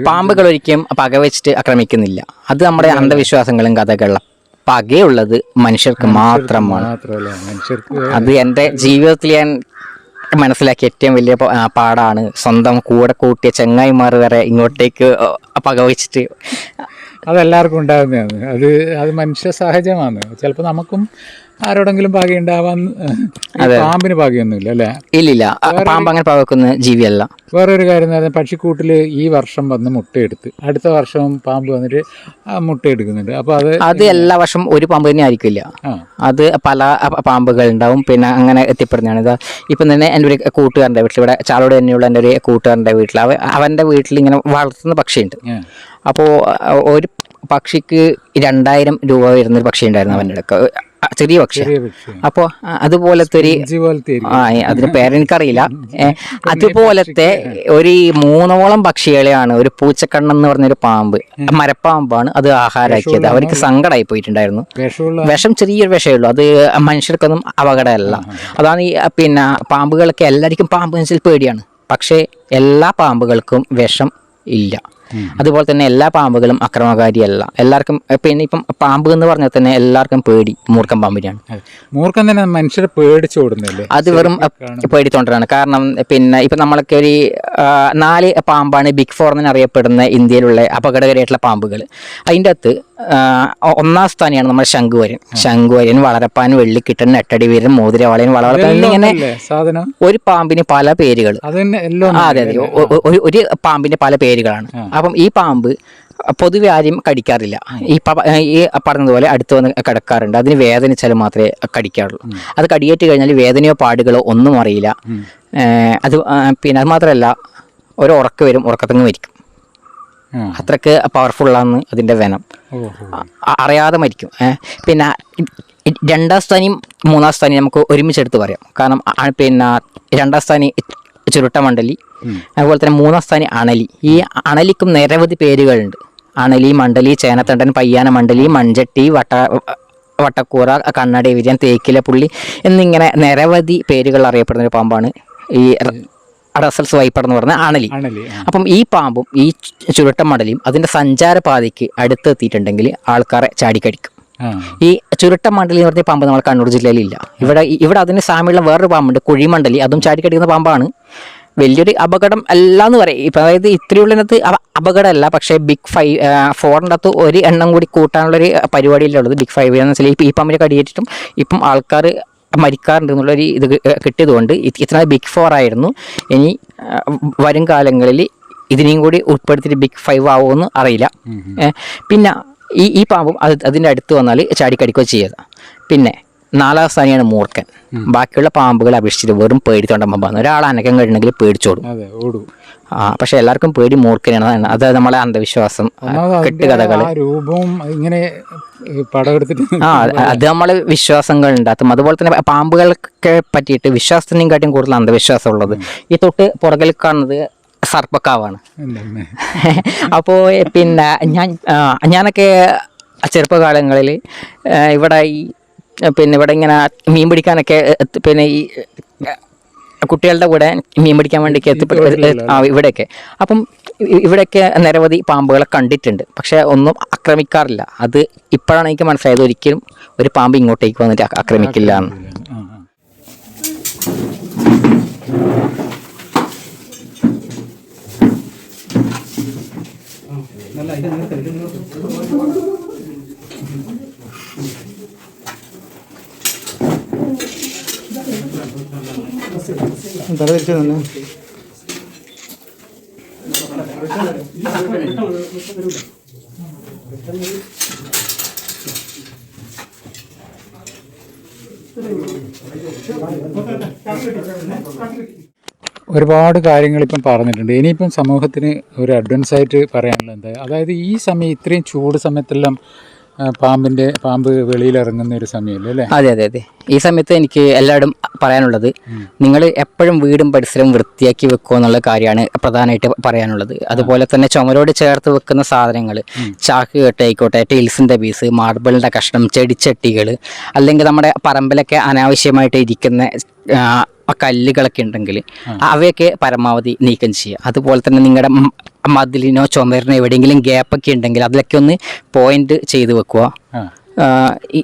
പാമ്പുകൾ ഒരിക്കലും പക വെച്ചിട്ട് ആക്രമിക്കുന്നില്ല. അത് നമ്മുടെ അന്ധവിശ്വാസങ്ങളും കഥകളിലും. പകയുള്ളത് മനുഷ്യർക്ക് മാത്രമാണ്. അത് എൻ്റെ ജീവിതത്തിൽ ഞാൻ മനസ്സിലാക്കിയ ഏറ്റവും വലിയ പാടാണ്. സ്വന്തം കൂടെ കൂട്ടിയ ചങ്ങായിമാർ വരെ ഇങ്ങോട്ടേക്ക് പക വെച്ചിട്ട്, അതെല്ലാവർക്കും ഉണ്ടാകുന്നതാണ്. അത് മനുഷ്യ സഹജമാണ്. ചിലപ്പോൾ നമുക്കും ആരോടെങ്കിലും പകയുണ്ടാവാൻ, പാമ്പിന് പകയൊന്നുമില്ല അല്ലേ? ഇല്ലില്ല, പാമ്പ് അങ്ങനെ പകക്കുന്ന ജീവിയല്ല. വേറൊരു കാര്യം എന്ന് പറഞ്ഞാൽ, പക്ഷിക്കൂട്ടിൽ ഈ വർഷം വന്ന് മുട്ടയെടുത്ത് അടുത്ത വർഷവും പാമ്പ് വന്നിട്ട് മുട്ടയെടുക്കുന്നുണ്ട്. അപ്പോൾ അത് എല്ലാ വർഷവും ഒരു പാമ്പ് തന്നെ ആയിരിക്കില്ല, അത് പല പാമ്പുകൾ ഉണ്ടാവും. പിന്നെ അങ്ങനെ എത്തിപ്പെടുന്നതാണ്. ഇത് ഇപ്പം തന്നെ എൻ്റെ ഒരു കൂട്ടുകാരൻ്റെ വീട്ടിൽ, ഇവിടെ ചാലോട് തന്നെയുള്ള എൻ്റെ ഒരു കൂട്ടുകാരൻ്റെ വീട്ടിൽ, അവൻ്റെ വീട്ടിൽ ഇങ്ങനെ വളർത്തുന്ന പക്ഷിയുണ്ട്. അപ്പോൾ പക്ഷിക്ക് 2000 രൂപ വരുന്നൊരു പക്ഷി ഉണ്ടായിരുന്നു അവൻ്റെ അടുക്ക, ചെറിയ പക്ഷി. അപ്പോൾ അതുപോലത്തെ ഒരു അതിന് പേരെനിക്കറിയില്ല. അതുപോലത്തെ ഒരു 3ഓളം പക്ഷികളെയാണ് ഒരു പൂച്ചക്കണ്ണെന്ന് പറഞ്ഞൊരു പാമ്പ്, മരപ്പാമ്പാണ് അത് ആഹാരമാക്കിയത്. അവർക്ക് സങ്കടമായി പോയിട്ടുണ്ടായിരുന്നു. വിഷം ചെറിയൊരു വിഷമുള്ളൂ, അത് മനുഷ്യർക്കൊന്നും അപകടമല്ല. അതാണ് ഈ പിന്നെ പാമ്പുകളൊക്കെ എല്ലാവർക്കും പാമ്പ് വെച്ചാൽ പേടിയാണ്, പക്ഷേ എല്ലാ പാമ്പുകൾക്കും വിഷം ഇല്ല. അതുപോലെ തന്നെ എല്ലാ പാമ്പുകളും അക്രമകാരിയല്ല. എല്ലാവർക്കും പിന്നെ ഇപ്പം പാമ്പ് എന്ന് പറഞ്ഞാൽ തന്നെ എല്ലാവർക്കും പേടി മൂർഖൻ പാമ്പിനെയാണ്. മൂർഖൻ തന്നെ മനുഷ്യരെ പേടിച്ചോടുന്നല്ലേ? അത് വെറും പേടിത്തോണ്ടാണ്. കാരണം പിന്നെ ഇപ്പം നമ്മളൊക്കെ ഒരു 4 പാമ്പാണ് ബിഗ് 4 എന്നറിയപ്പെടുന്ന ഇന്ത്യയിലുള്ള അപകടകരമായിട്ടുള്ള പാമ്പുകൾ. അതിൻ്റെ അകത്ത് 1ാം സ്ഥാനിയാണ് നമ്മുടെ ശംഖുവരൻ, വളരപ്പാൻ, വെള്ളിക്കിട്ടൻ, നെട്ടടി വീരൻ, മോതിരവാളയൻ, വളവളപ്പൻ എന്നിങ്ങനെ ഒരു പാമ്പിന് പല പേരുകൾ. അതെ, ഒരു പാമ്പിന്റെ പല പേരുകളാണ്. അപ്പം ഈ പാമ്പ് പൊതുവെ ആരും കടിക്കാറില്ല. ഈ പറഞ്ഞതുപോലെ അടുത്ത് വന്ന് കിടക്കാറുണ്ട്. അതിന് വേദനിച്ചാൽ മാത്രമേ കടിക്കാറുള്ളൂ. അത് കടിയേറ്റ് കഴിഞ്ഞാൽ വേദനയോ പാടുകളോ ഒന്നും അറിയില്ല. അത് പിന്നെ അത് മാത്രമല്ല, ഒരു ഉറക്കം വരും, ഉറക്കത്തങ്ങ് മരിക്കും. അത്രക്ക് പവർഫുള്ളാന്ന് അതിൻ്റെ വെനം. അറിയാതെ മരിക്കും. പിന്നെ 2ാം സ്ഥാനിയും 3ാം സ്ഥാനിയും നമുക്ക് ഒരുമിച്ചെടുത്ത് പറയാം. കാരണം പിന്നെ 2ാം സ്ഥാനി ചുരുട്ടമണ്ഡലി, അതുപോലെ തന്നെ 3ാം സ്ഥാനി അണലി. ഈ അണലിക്കും നിരവധി പേരുകളുണ്ട്. അണലി, മണ്ഡലി, ചേനത്തണ്ടൻ, പയ്യാന മണ്ഡലി, മൺചട്ടി, വട്ടക്കൂറ, കണ്ണട വിരിയൻ, തേക്കില പുള്ളി എന്നിങ്ങനെ നിരവധി പേരുകൾ അറിയപ്പെടുന്ന ഒരു പാമ്പാണ് ഈ റസൽസ് വൈപ്പർ എന്ന് പറഞ്ഞ അണലി. അപ്പം ഈ പാമ്പും ഈ ചുരുട്ടമണ്ഡലിയും അതിൻ്റെ സഞ്ചാരപാതയ്ക്ക് അടുത്തെത്തിയിട്ടുണ്ടെങ്കിൽ ആൾക്കാരെ ചാടിക്കടിക്കും. ഈ ചുരുട്ടമണ്ഡലി എന്ന് പറഞ്ഞ പാമ്പ് നമ്മുടെ കണ്ണൂർ ജില്ലയിലില്ല. ഇവിടെ അതിന് സാമ്യമുള്ള വേറൊരു പാമ്പുണ്ട്, കുഴിമണ്ഡലി. അതും ചാടിക്കടിക്കുന്ന പാമ്പാണ്. വലിയൊരു അപകടം അല്ല എന്ന് പറയും. ഇപ്പം അതായത് ഇത്രയുള്ളതിനകത്ത് അപകടമല്ല, പക്ഷേ ബിഗ് 4ൻ്റെ അകത്ത് ഒരു എണ്ണം കൂടി കൂട്ടാനുള്ളൊരു പരിപാടിയിലുള്ളത്. ബിഗ് 5 എന്ന് വെച്ചാൽ ഈ പാമ്പിനെ കടിയേറ്റിട്ടും ഇപ്പം ആൾക്കാർ മരിക്കാറുണ്ട് എന്നുള്ളൊരു ഇത് കിട്ടിയതുകൊണ്ട് ഇത്ര ബിഗ് 4 ആയിരുന്നു. ഇനി വരും കാലങ്ങളിൽ ഇതിനെയും കൂടി ഉൾപ്പെടുത്തിയിട്ട് ബിഗ് 5 ആവുമെന്ന് അറിയില്ല. പിന്നെ ഈ പാമ്പും അതിൻ്റെ അടുത്ത് വന്നാൽ ചാടിക്കടിക്കുകയോ ചെയ്യുക. പിന്നെ 4ാം സ്ഥാനിയാണ് മൂർഖൻ. ബാക്കിയുള്ള പാമ്പുകളെ അപേക്ഷിച്ചിട്ട് വെറും പേടിത്തോണ്ട പാമ്പാണ്. ഒരാൾ അനക്കം കഴിഞ്ഞെങ്കിൽ പേടിച്ചോടും. പക്ഷെ എല്ലാവർക്കും പേടി മൂർഖനാണ്. അത് നമ്മളെ അന്ധവിശ്വാസം, കെട്ടുകഥകൾ, അത് നമ്മളെ വിശ്വാസങ്ങൾ ഉണ്ടാകും. അതുപോലെ തന്നെ പാമ്പുകൾക്ക് പറ്റിയിട്ട് വിശ്വാസത്തിനെയും കാട്ടിയും കൂടുതൽ അന്ധവിശ്വാസം ഉള്ളത്. ഈ തൊട്ട് പുറകിൽ കാണുന്നത് സർപ്പക്കാവാണ്. അപ്പോൾ പിന്നെ ഞാനൊക്കെ ചെറുപ്പകാലങ്ങളിൽ ഇവിടെ ഇവിടെ ഇങ്ങനെ മീൻ പിടിക്കാനൊക്കെ പിന്നെ ഈ കുട്ടികളുടെ കൂടെ മീൻ പിടിക്കാൻ വേണ്ടി ഇവിടെയൊക്കെ. അപ്പം ഇവിടെയൊക്കെ നിരവധി പാമ്പുകളെ കണ്ടിട്ടുണ്ട്, പക്ഷെ ഒന്നും ആക്രമിക്കാറില്ല. അത് ഇപ്പോഴാണ് എനിക്ക് മനസ്സിലായത്, ഒരിക്കലും ഒരു പാമ്പ് ഇങ്ങോട്ടേക്ക് വന്നിട്ട് ആക്രമിക്കില്ല എന്ന്. ഒരുപാട് കാര്യങ്ങൾ ഇപ്പം പറഞ്ഞിട്ടുണ്ട്. ഇനിയിപ്പം സമൂഹത്തിന് ഒരു അഡ്വാൻസ് ആയിട്ട് പറയാനുള്ളത് എന്താ, അതായത് ഈ സമയം ഇത്രയും ചൂട് സമയത്തെല്ലാം പാമ്പ് വെളിയിലിറങ്ങുന്ന ഒരു സമയമല്ലേ അല്ലേ? അതെ അതെ അതെ. ഈ സമയത്ത് എനിക്ക് എല്ലാവരും പറയാനുള്ളത്, നിങ്ങൾ എപ്പോഴും വീടും പരിസരവും വൃത്തിയാക്കി വെക്കുക എന്നുള്ള കാര്യമാണ് പ്രധാനമായിട്ട് പറയാനുള്ളത്. അതുപോലെ തന്നെ ചുമരോട് ചേർത്ത് വെക്കുന്ന സാധനങ്ങൾ, ചാക്ക് കെട്ടായിക്കോട്ടെ, ടൈൽസിൻ്റെ പീസ്, മാർബിളിൻ്റെ കഷ്ണം, ചെടിച്ചട്ടികൾ, അല്ലെങ്കിൽ നമ്മുടെ പറമ്പിലൊക്കെ അനാവശ്യമായിട്ട് ഇരിക്കുന്ന കല്ലുകളൊക്കെ ഉണ്ടെങ്കിൽ അവയൊക്കെ പരമാവധി നീക്കം ചെയ്യുക. അതുപോലെ തന്നെ നിങ്ങളുടെ മതിലിനോ ചുമരിനോ എവിടെയെങ്കിലും ഗ്യാപ്പൊക്കെ ഉണ്ടെങ്കിൽ അതിലൊക്കെ ഒന്ന് പോയിന്റ് ചെയ്ത് വെക്കുക.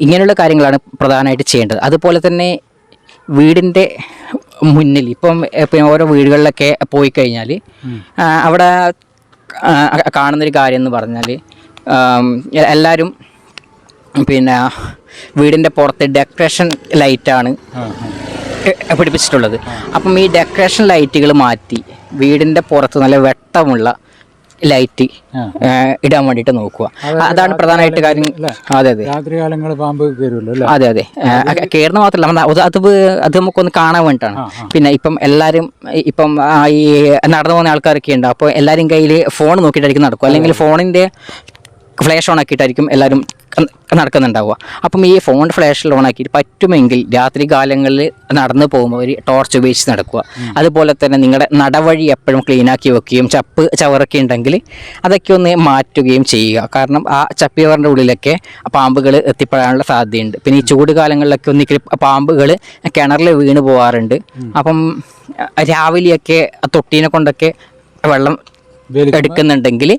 ഇങ്ങനെയുള്ള കാര്യങ്ങളാണ് പ്രധാനമായിട്ട് ചെയ്യേണ്ടത്. അതുപോലെ തന്നെ വീടിൻ്റെ മുന്നിൽ ഇപ്പം ഓരോ വീടുകളിലൊക്കെ പോയി കഴിഞ്ഞാൽ അവിടെ കാണുന്നൊരു കാര്യം എന്ന് പറഞ്ഞാൽ എല്ലാവരും പിന്നെ വീടിൻ്റെ പുറത്ത് ഡെക്കറേഷൻ ലൈറ്റാണ് പിടിപ്പിച്ചിട്ടുള്ളത്. അപ്പം ഈ ഡെക്കറേഷൻ ലൈറ്റുകൾ മാറ്റി വീടിൻ്റെ പുറത്ത് നല്ല വെട്ടമുള്ള ലൈറ്റ് ഇടാൻ വേണ്ടിയിട്ട് നോക്കുക. അതാണ് പ്രധാനമായിട്ട് കാര്യം. അതെ അതെ, രാത്രികാലങ്ങളിൽ പാമ്പ് കയറുമല്ലോ. അതെ അതെ, കയറുന്ന മാത്രമല്ല അത് നമുക്കൊന്ന് കാണാൻ വേണ്ടിയിട്ടാണ്. പിന്നെ ഇപ്പം എല്ലാവരും ഇപ്പം ഈ നടന്നു പോകുന്ന ആൾക്കാരൊക്കെ ഉണ്ട്. അപ്പോൾ എല്ലാവരും കയ്യിൽ ഫോൺ നോക്കിയിട്ടായിരിക്കും നടക്കും. അല്ലെങ്കിൽ ഫോണിൻ്റെ ഫ്ലാഷ് ഓൺ ആക്കിയിട്ടായിരിക്കും എല്ലാവരും നടക്കുന്നുണ്ടാവുക. അപ്പം ഈ ഫോൺ ഫ്ലാഷിൽ ഓൺ ആക്കിയിട്ട് പറ്റുമെങ്കിൽ രാത്രി കാലങ്ങളിൽ നടന്നു പോകുമ്പോൾ ഒരു ടോർച്ച് ഉപയോഗിച്ച് നടക്കുക. അതുപോലെ തന്നെ നിങ്ങളുടെ നടവഴി എപ്പോഴും ക്ലീനാക്കി വെക്കുകയും ചവറൊക്കെ ഉണ്ടെങ്കിൽ അതൊക്കെ ഒന്ന് മാറ്റുകയും ചെയ്യുക. കാരണം ആ ചപ്പിയവറിൻ്റെ ഉള്ളിലൊക്കെ പാമ്പുകൾ എത്തിപ്പെടാനുള്ള സാധ്യതയുണ്ട്. പിന്നെ ഈ ചൂട് കാലങ്ങളിലൊക്കെ ഒന്നിക്കൽ പാമ്പുകൾ കിണറിൽ വീണ് പോകാറുണ്ട്. അപ്പം രാവിലെയൊക്കെ തൊട്ടീനെ കൊണ്ടൊക്കെ വെള്ളം എടുക്കുന്നുണ്ടെങ്കിൽ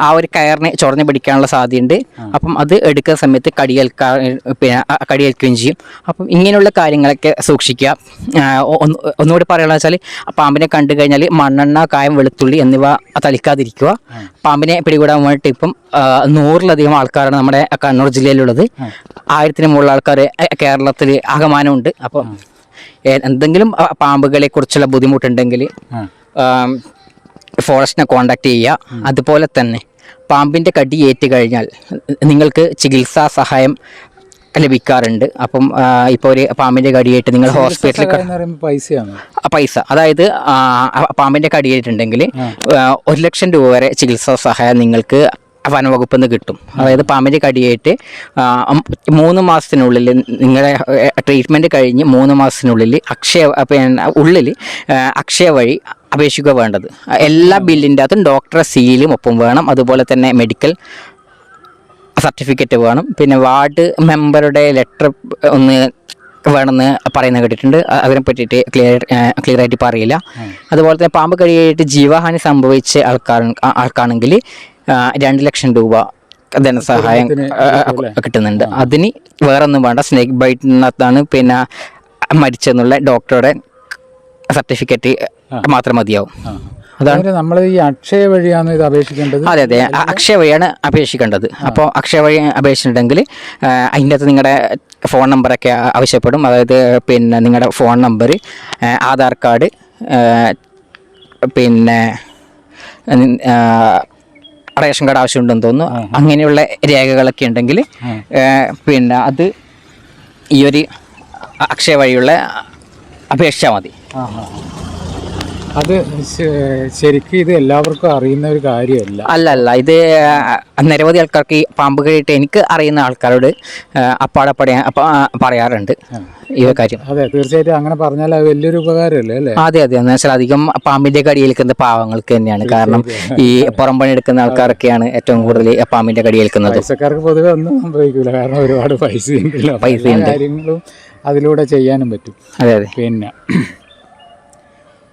ആ ഒരു കയറിനെ ചൊറഞ്ഞു പിടിക്കാനുള്ള സാധ്യതയുണ്ട്. അപ്പം അത് എടുക്കുന്ന സമയത്ത് കടിയേൽക്കുകയും ചെയ്യും. അപ്പം ഇങ്ങനെയുള്ള കാര്യങ്ങളൊക്കെ സൂക്ഷിക്കുക. ഒന്നുകൂടി പറയുകയാണെന്ന് വെച്ചാൽ പാമ്പിനെ കണ്ടു കഴിഞ്ഞാൽ മണ്ണെണ്ണ, കായം, വെളുത്തുള്ളി എന്നിവ തളിക്കാതിരിക്കുക. പാമ്പിനെ പിടികൂടാൻ വേണ്ടിയിട്ട് ഇപ്പം 100-ലധികം ആൾക്കാരാണ് നമ്മുടെ കണ്ണൂർ ജില്ലയിലുള്ളത്. 1000-ന് മുകളിൽ ആൾക്കാർ കേരളത്തിൽ ആകമാനമുണ്ട്. അപ്പം എന്തെങ്കിലും പാമ്പുകളെ കുറിച്ചുള്ള ബുദ്ധിമുട്ടുണ്ടെങ്കിൽ ഫോറസ്റ്റിനെ കോൺടാക്ട് ചെയ്യുക. അതുപോലെ തന്നെ പാമ്പിൻ്റെ കടി ഏറ്റു കഴിഞ്ഞാൽ നിങ്ങൾക്ക് ചികിത്സാ സഹായം ലഭിക്കാറുണ്ട്. അപ്പം ഇപ്പോൾ ഒരു പാമ്പിൻ്റെ കടിയേറ്റ് നിങ്ങൾ ഹോസ്പിറ്റലിൽ പൈസ, അതായത് പാമ്പിൻ്റെ കടിയേറ്റുണ്ടെങ്കിൽ 1 ലക്ഷം രൂപ വരെ ചികിത്സാ സഹായം നിങ്ങൾക്ക് വനവകുപ്പിൽ നിന്ന് കിട്ടും. അതായത് പാമ്പിൻ്റെ കടിയേറ്റ് 3 മാസത്തിനുള്ളിൽ നിങ്ങളുടെ ട്രീറ്റ്മെൻറ്റ് കഴിഞ്ഞ് 3 മാസത്തിനുള്ളിൽ അക്ഷയ വഴി അപേക്ഷിക്കുക വേണ്ടത്. എല്ലാ ബില്ലിൻ്റെ അകത്തും ഡോക്ടറെ സീലും ഒപ്പം വേണം. അതുപോലെ തന്നെ മെഡിക്കൽ സർട്ടിഫിക്കറ്റ് വേണം. പിന്നെ വാർഡ് മെമ്പറുടെ ലെറ്റർ ഒന്ന് വേണമെന്ന് പറയുന്നത് കേട്ടിട്ടുണ്ട്. അതിനെ പറ്റിയിട്ട് ക്ലിയർ ആയിട്ട് പറയില്ല. അതുപോലെ തന്നെ പാമ്പ് കടിയേറ്റ് ജീവഹാനി സംഭവിച്ച ആൾക്കാണെങ്കിൽ 2 ലക്ഷം രൂപ ധനസഹായം കിട്ടുന്നുണ്ട്. അതിന് വേറൊന്നും വേണ്ട, സ്നേക്ക് ബൈറ്റിനകത്താണ് പിന്നെ മരിച്ചെന്നുള്ള ഡോക്ടറുടെ സർട്ടിഫിക്കറ്റ് മാത്രം മതിയാവും. അതാണ് നമ്മൾ ഈ അക്ഷയ വഴിയാണ് ഇത് അപേക്ഷിക്കേണ്ടത്. അതെ, അക്ഷയ വഴിയാണ് അപേക്ഷിക്കേണ്ടത്. അപ്പോൾ അക്ഷയ വഴി അപേക്ഷിച്ചിട്ടുണ്ടെങ്കിൽ അതിൻ്റെ അകത്ത് നിങ്ങളുടെ ഫോൺ നമ്പറൊക്കെ ആവശ്യപ്പെടും. അതായത് പിന്നെ നിങ്ങളുടെ ഫോൺ നമ്പർ, ആധാർ കാർഡ്, പിന്നെ റേഷൻ കാർഡ് ആവശ്യമുണ്ടെന്ന് തോന്നുന്നു. അങ്ങനെയുള്ള രേഖകളൊക്കെ ഉണ്ടെങ്കിൽ പിന്നെ അത് ഈ ഒരു അക്ഷയ വഴിയുള്ള അപേക്ഷിച്ചാൽ മതി. അത് ശരിക്കും ഇത് എല്ലാവർക്കും അറിയുന്ന ഒരു കാര്യമല്ല. അല്ല, ഇത് നിരവധി ആൾക്കാർക്ക് ഈ പാമ്പ് കടിയിട്ട് എനിക്ക് അറിയുന്ന ആൾക്കാരോട് പറയാറുണ്ട് ഈ കാര്യം. അതെ, തീർച്ചയായിട്ടും അങ്ങനെ പറഞ്ഞാൽ അത് വലിയൊരു ഉപകാരമല്ലേ അല്ലേ? അതെ, എന്ന് വെച്ചാൽ അധികം പാമ്പിന്റെ കടിയേൽക്കുന്ന പാവങ്ങൾക്ക് തന്നെയാണ്. കാരണം ഈ പുറം പണി എടുക്കുന്ന ആൾക്കാരൊക്കെയാണ് ഏറ്റവും കൂടുതൽ പാമ്പിന്റെ കടിയേൽക്കുന്നത്. പൈസക്കാർക്ക് പൊതുവെ ഒന്നും സംഭവിക്കില്ല, കാരണം ഒരുപാട് പൈസയുണ്ട്, കാര്യങ്ങളും അതിലൂടെ ചെയ്യാനും പറ്റും. അതെ. പിന്നെ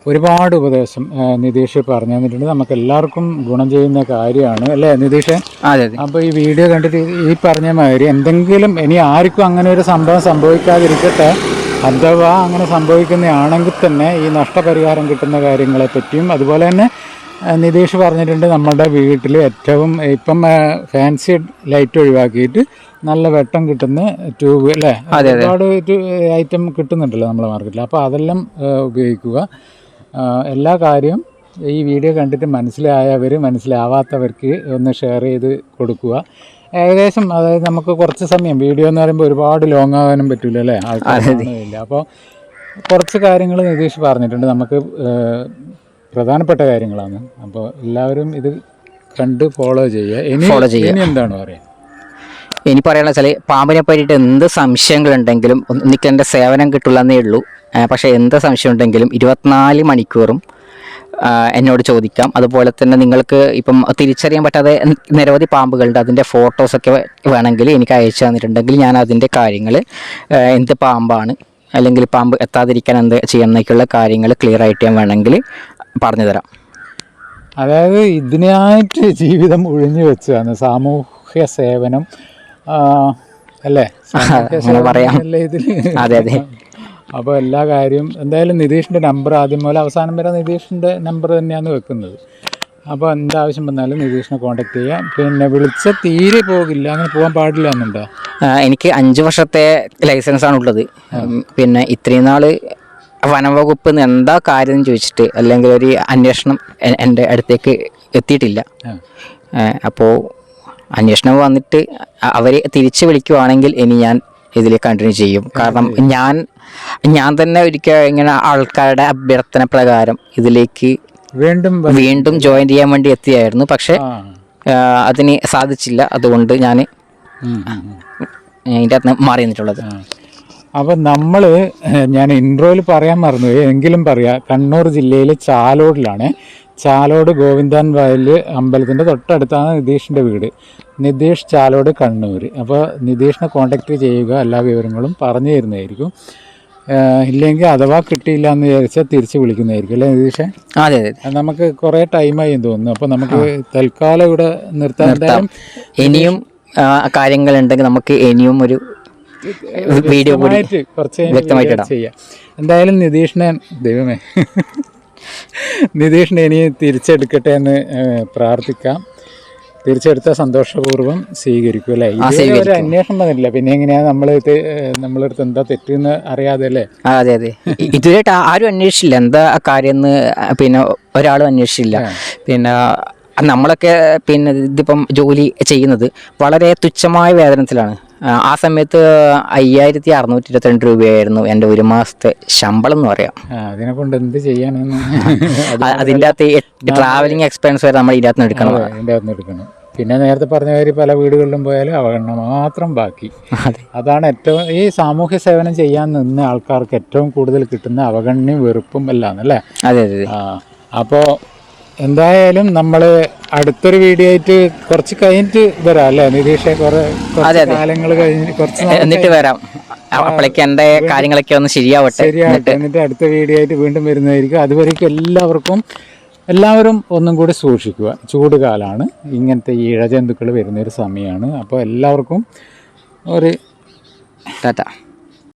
ഒരുപാട് ഉപദേശം നിതീഷ് പറഞ്ഞു തന്നിട്ടുണ്ട്. നമുക്ക് എല്ലാവർക്കും ഗുണം ചെയ്യുന്ന കാര്യമാണ് അല്ലേ നിതീഷ്? അതെ. അപ്പോൾ ഈ വീഡിയോ കണ്ടിട്ട് ഈ പറഞ്ഞ മാതിരി എന്തെങ്കിലും ഇനി ആർക്കും അങ്ങനെ ഒരു സംഭവം സംഭവിക്കാതിരിക്കട്ടെ. അഥവാ അങ്ങനെ സംഭവിക്കുന്നതാണെങ്കിൽ തന്നെ ഈ നഷ്ടപരിഹാരം കിട്ടുന്ന കാര്യങ്ങളെ പറ്റിയും അതുപോലെ തന്നെ നിതീഷ് പറഞ്ഞിട്ടുണ്ട്. നമ്മുടെ വീട്ടിൽ ഏറ്റവും ഇപ്പം ഫാൻസി ലൈറ്റ് ഒഴിവാക്കിയിട്ട് നല്ല വെട്ടം കിട്ടുന്ന ട്യൂബ് അല്ലേ, ഒരുപാട് ഐറ്റം കിട്ടുന്നുണ്ടല്ലോ നമ്മുടെ മാർക്കറ്റിൽ. അപ്പോൾ അതെല്ലാം ഉപയോഗിക്കുക. എല്ലാ കാര്യവും ഈ വീഡിയോ കണ്ടിട്ട് മനസ്സിലാവാത്തവർക്ക് ഒന്ന് ഷെയർ ചെയ്ത് കൊടുക്കുക. ഏകദേശം അതായത് നമുക്ക് കുറച്ച് സമയം വീഡിയോ എന്ന് പറയുമ്പോൾ ഒരുപാട് ലോങ് ആകാനും പറ്റില്ല അല്ലേ, ആൾക്കാരില്ല. അപ്പോൾ കുറച്ച് കാര്യങ്ങൾ നിതീഷ് പറഞ്ഞിട്ടുണ്ട്, നമുക്ക് പ്രധാനപ്പെട്ട കാര്യങ്ങളാണ്. അപ്പോൾ എല്ലാവരും ഇത് കണ്ട് ഫോളോ ചെയ്യുക. ഇനി എന്താണ് പറയുക? ഇനി പറയാനുള്ള വെച്ചാൽ പാമ്പിനെ പറ്റിയിട്ട് എന്ത് സംശയങ്ങളുണ്ടെങ്കിലും എനിക്ക് എൻ്റെ സേവനം കിട്ടുള്ളന്നേ ഉള്ളൂ. പക്ഷേ എന്ത് സംശയം ഉണ്ടെങ്കിലും 24 മണിക്കൂറും എന്നോട് ചോദിക്കാം. അതുപോലെ തന്നെ നിങ്ങൾക്ക് ഇപ്പം തിരിച്ചറിയാൻ പറ്റാതെ നിരവധി പാമ്പുകളുണ്ട്, അതിൻ്റെ ഫോട്ടോസൊക്കെ വേണമെങ്കിൽ എനിക്ക് അയച്ചു തന്നിട്ടുണ്ടെങ്കിൽ ഞാൻ അതിൻ്റെ കാര്യങ്ങൾ എന്ത് പാമ്പാണ് അല്ലെങ്കിൽ പാമ്പ് എത്താതിരിക്കാൻ എന്ത് ചെയ്യുന്നതൊക്കെയുള്ള കാര്യങ്ങൾ ക്ലിയർ ആയിട്ട് ഞാൻ വേണമെങ്കിൽ പറഞ്ഞു തരാം. അതായത് ഇതിനായിട്ട് ജീവിതം ഒഴിഞ്ഞു വെച്ചതാണ് സാമൂഹ്യ സേവനം അല്ലേ, പറയാം. ഇതിൽ. അതെ. അപ്പോൾ എല്ലാ കാര്യവും എന്തായാലും നിതീഷിൻ്റെ നമ്പർ ആദ്യം മുതൽ അവസാനം വരെ നിതീഷിൻ്റെ നമ്പർ തന്നെയാണ് വെക്കുന്നത്. അപ്പോൾ എന്താവശ്യം വന്നാലും നിതീഷിനെ കോൺടാക്ട് ചെയ്യാം. പിന്നെ വിളിച്ച തീരെ പോകില്ല, അങ്ങനെ പോകാൻ പാടില്ല എന്നുണ്ടോ? എനിക്ക് 5 വർഷത്തെ ലൈസൻസാണ് ഉള്ളത്. പിന്നെ ഇത്രയും നാൾ വനംവകുപ്പ് എന്താ കാര്യം എന്ന് ചോദിച്ചിട്ട് അല്ലെങ്കിൽ ഒരു അന്വേഷണം എൻ്റെ അടുത്തേക്ക് എത്തിയിട്ടില്ല. അപ്പോൾ അന്വേഷണം വന്നിട്ട് അവർ തിരിച്ച് വിളിക്കുവാണെങ്കിൽ ഇനി ഞാൻ ഇതിൽ കണ്ടിന്യൂ ചെയ്യും. കാരണം ഞാൻ തന്നെ ഒരിക്കൽ ഇങ്ങനെ ആൾക്കാരുടെ അഭ്യർത്ഥന പ്രകാരം ഇതിലേക്ക് വീണ്ടും ജോയിൻ ചെയ്യാൻ വേണ്ടി എത്തിയായിരുന്നു. പക്ഷേ അതിന് സാധിച്ചില്ല. അതുകൊണ്ട് ഞാൻ ഇതിൻ്റെ അകത്ത് മാറി നിന്നിട്ടുള്ളത്. അപ്പം നമ്മൾ ഞാൻ ഇൻട്രോയിൽ പറയാൻ മറന്നുപോയി, എങ്കിലും പറയാം. കണ്ണൂർ ജില്ലയിൽ ചാലോടിലാണ്. ചാലോട് ഗോവിന്ദൻ വയൽ അമ്പലത്തിൻ്റെ തൊട്ടടുത്താണ് നിതീഷിൻ്റെ വീട്. നിതീഷ് ചാലോട് കണ്ണൂർ. അപ്പോൾ നിതീഷിനെ കോൺടാക്റ്റ് ചെയ്യുക, എല്ലാ വിവരങ്ങളും പറഞ്ഞു തരുന്നതായിരിക്കും. ഇല്ലെങ്കിൽ അഥവാ കിട്ടിയില്ല എന്ന് വിചാരിച്ചാൽ തിരിച്ച് വിളിക്കുന്നതായിരിക്കും അല്ലേ നിതീഷേ? അതെ അതെ. നമുക്ക് കുറേ ടൈമായി എന്ന് തോന്നുന്നു. അപ്പോൾ നമുക്ക് തൽക്കാലം ഇവിടെ നിർത്താം. ഇനിയും കാര്യങ്ങളുണ്ടെങ്കിൽ നമുക്ക് ഇനിയും ഒരു വീഡിയോ കൂടി വ്യക്തമായിട്ട് ചെയ്യാം. എന്തായാലും നിതീഷിനെ ദൈവമേ നിതീഷിനെ ഇനി തിരിച്ചെടുക്കട്ടെ എന്ന് പ്രാർത്ഥിക്കാം. തിരിച്ചെടുത്ത സന്തോഷപൂർവ്വം സ്വീകരിക്കും അല്ലേ? ഒരു അന്വേഷണം വന്നിട്ടില്ല, പിന്നെ എങ്ങനെയാ നമ്മളെടുത്ത് എന്താ തെറ്റെന്ന് അറിയാതെ അല്ലേ? അതെ അതെ. ഇതുവരെയായിട്ട് ആരും അന്വേഷിച്ചില്ല എന്താ കാര്യം എന്ന്. പിന്നെ ഒരാളും അന്വേഷിച്ചില്ല. പിന്നെ നമ്മളൊക്കെ പിന്നെ ഇതിപ്പം ജോലി ചെയ്യുന്നത് വളരെ തുച്ഛമായ വേതനത്തിലാണ്. ആ സമയത്ത് 5622 രൂപയായിരുന്നു എൻ്റെ ഒരു മാസത്തെ ശമ്പളം എന്ന് പറയാം. അതിനെ കൊണ്ട് എന്ത് ചെയ്യാനെന്ന് അതിൻ്റെ അകത്ത് ട്രാവലിംഗ് എക്സ്പെൻസ് വരെ നമ്മൾ ഇതിൻ്റെ അകത്ത് എടുക്കണം. പിന്നെ നേരത്തെ പറഞ്ഞ കാര്യം പല വീടുകളിലും പോയാലും അവഗണന മാത്രം ബാക്കി. അതാണ് ഏറ്റവും ഈ സാമൂഹ്യ സേവനം ചെയ്യാൻ നിന്ന ആൾക്കാർക്ക് ഏറ്റവും കൂടുതൽ കിട്ടുന്ന അവഗണനയും വെറുപ്പും എല്ലാം അല്ലേ? അതെ അതെ. അപ്പോൾ എന്തായാലും നമ്മൾ അടുത്തൊരു വീഡിയോ ആയിട്ട് കുറച്ച് കഴിഞ്ഞിട്ട് വരാം അല്ലേ നിതീഷെ? കുറച്ച് കാലങ്ങൾ കഴിഞ്ഞ് എന്നിട്ട് വരാം. അപ്പോഴേക്ക് എൻ്റെ കാര്യങ്ങളൊക്കെ ഒന്ന് ശരിയാവട്ടെ. എന്നിട്ട് അടുത്ത വീഡിയോ ആയിട്ട് വീണ്ടും വരുന്നതായിരിക്കും. അതുവരേക്കും എല്ലാവരും ഒന്നും കൂടി സൂക്ഷിക്കുക. ചൂട് കാലമാണ്, ഇങ്ങനത്തെ ഇഴജന്തുക്കൾ വരുന്നൊരു സമയമാണ്. അപ്പോൾ എല്ലാവർക്കും ഒരു ടാറ്റ.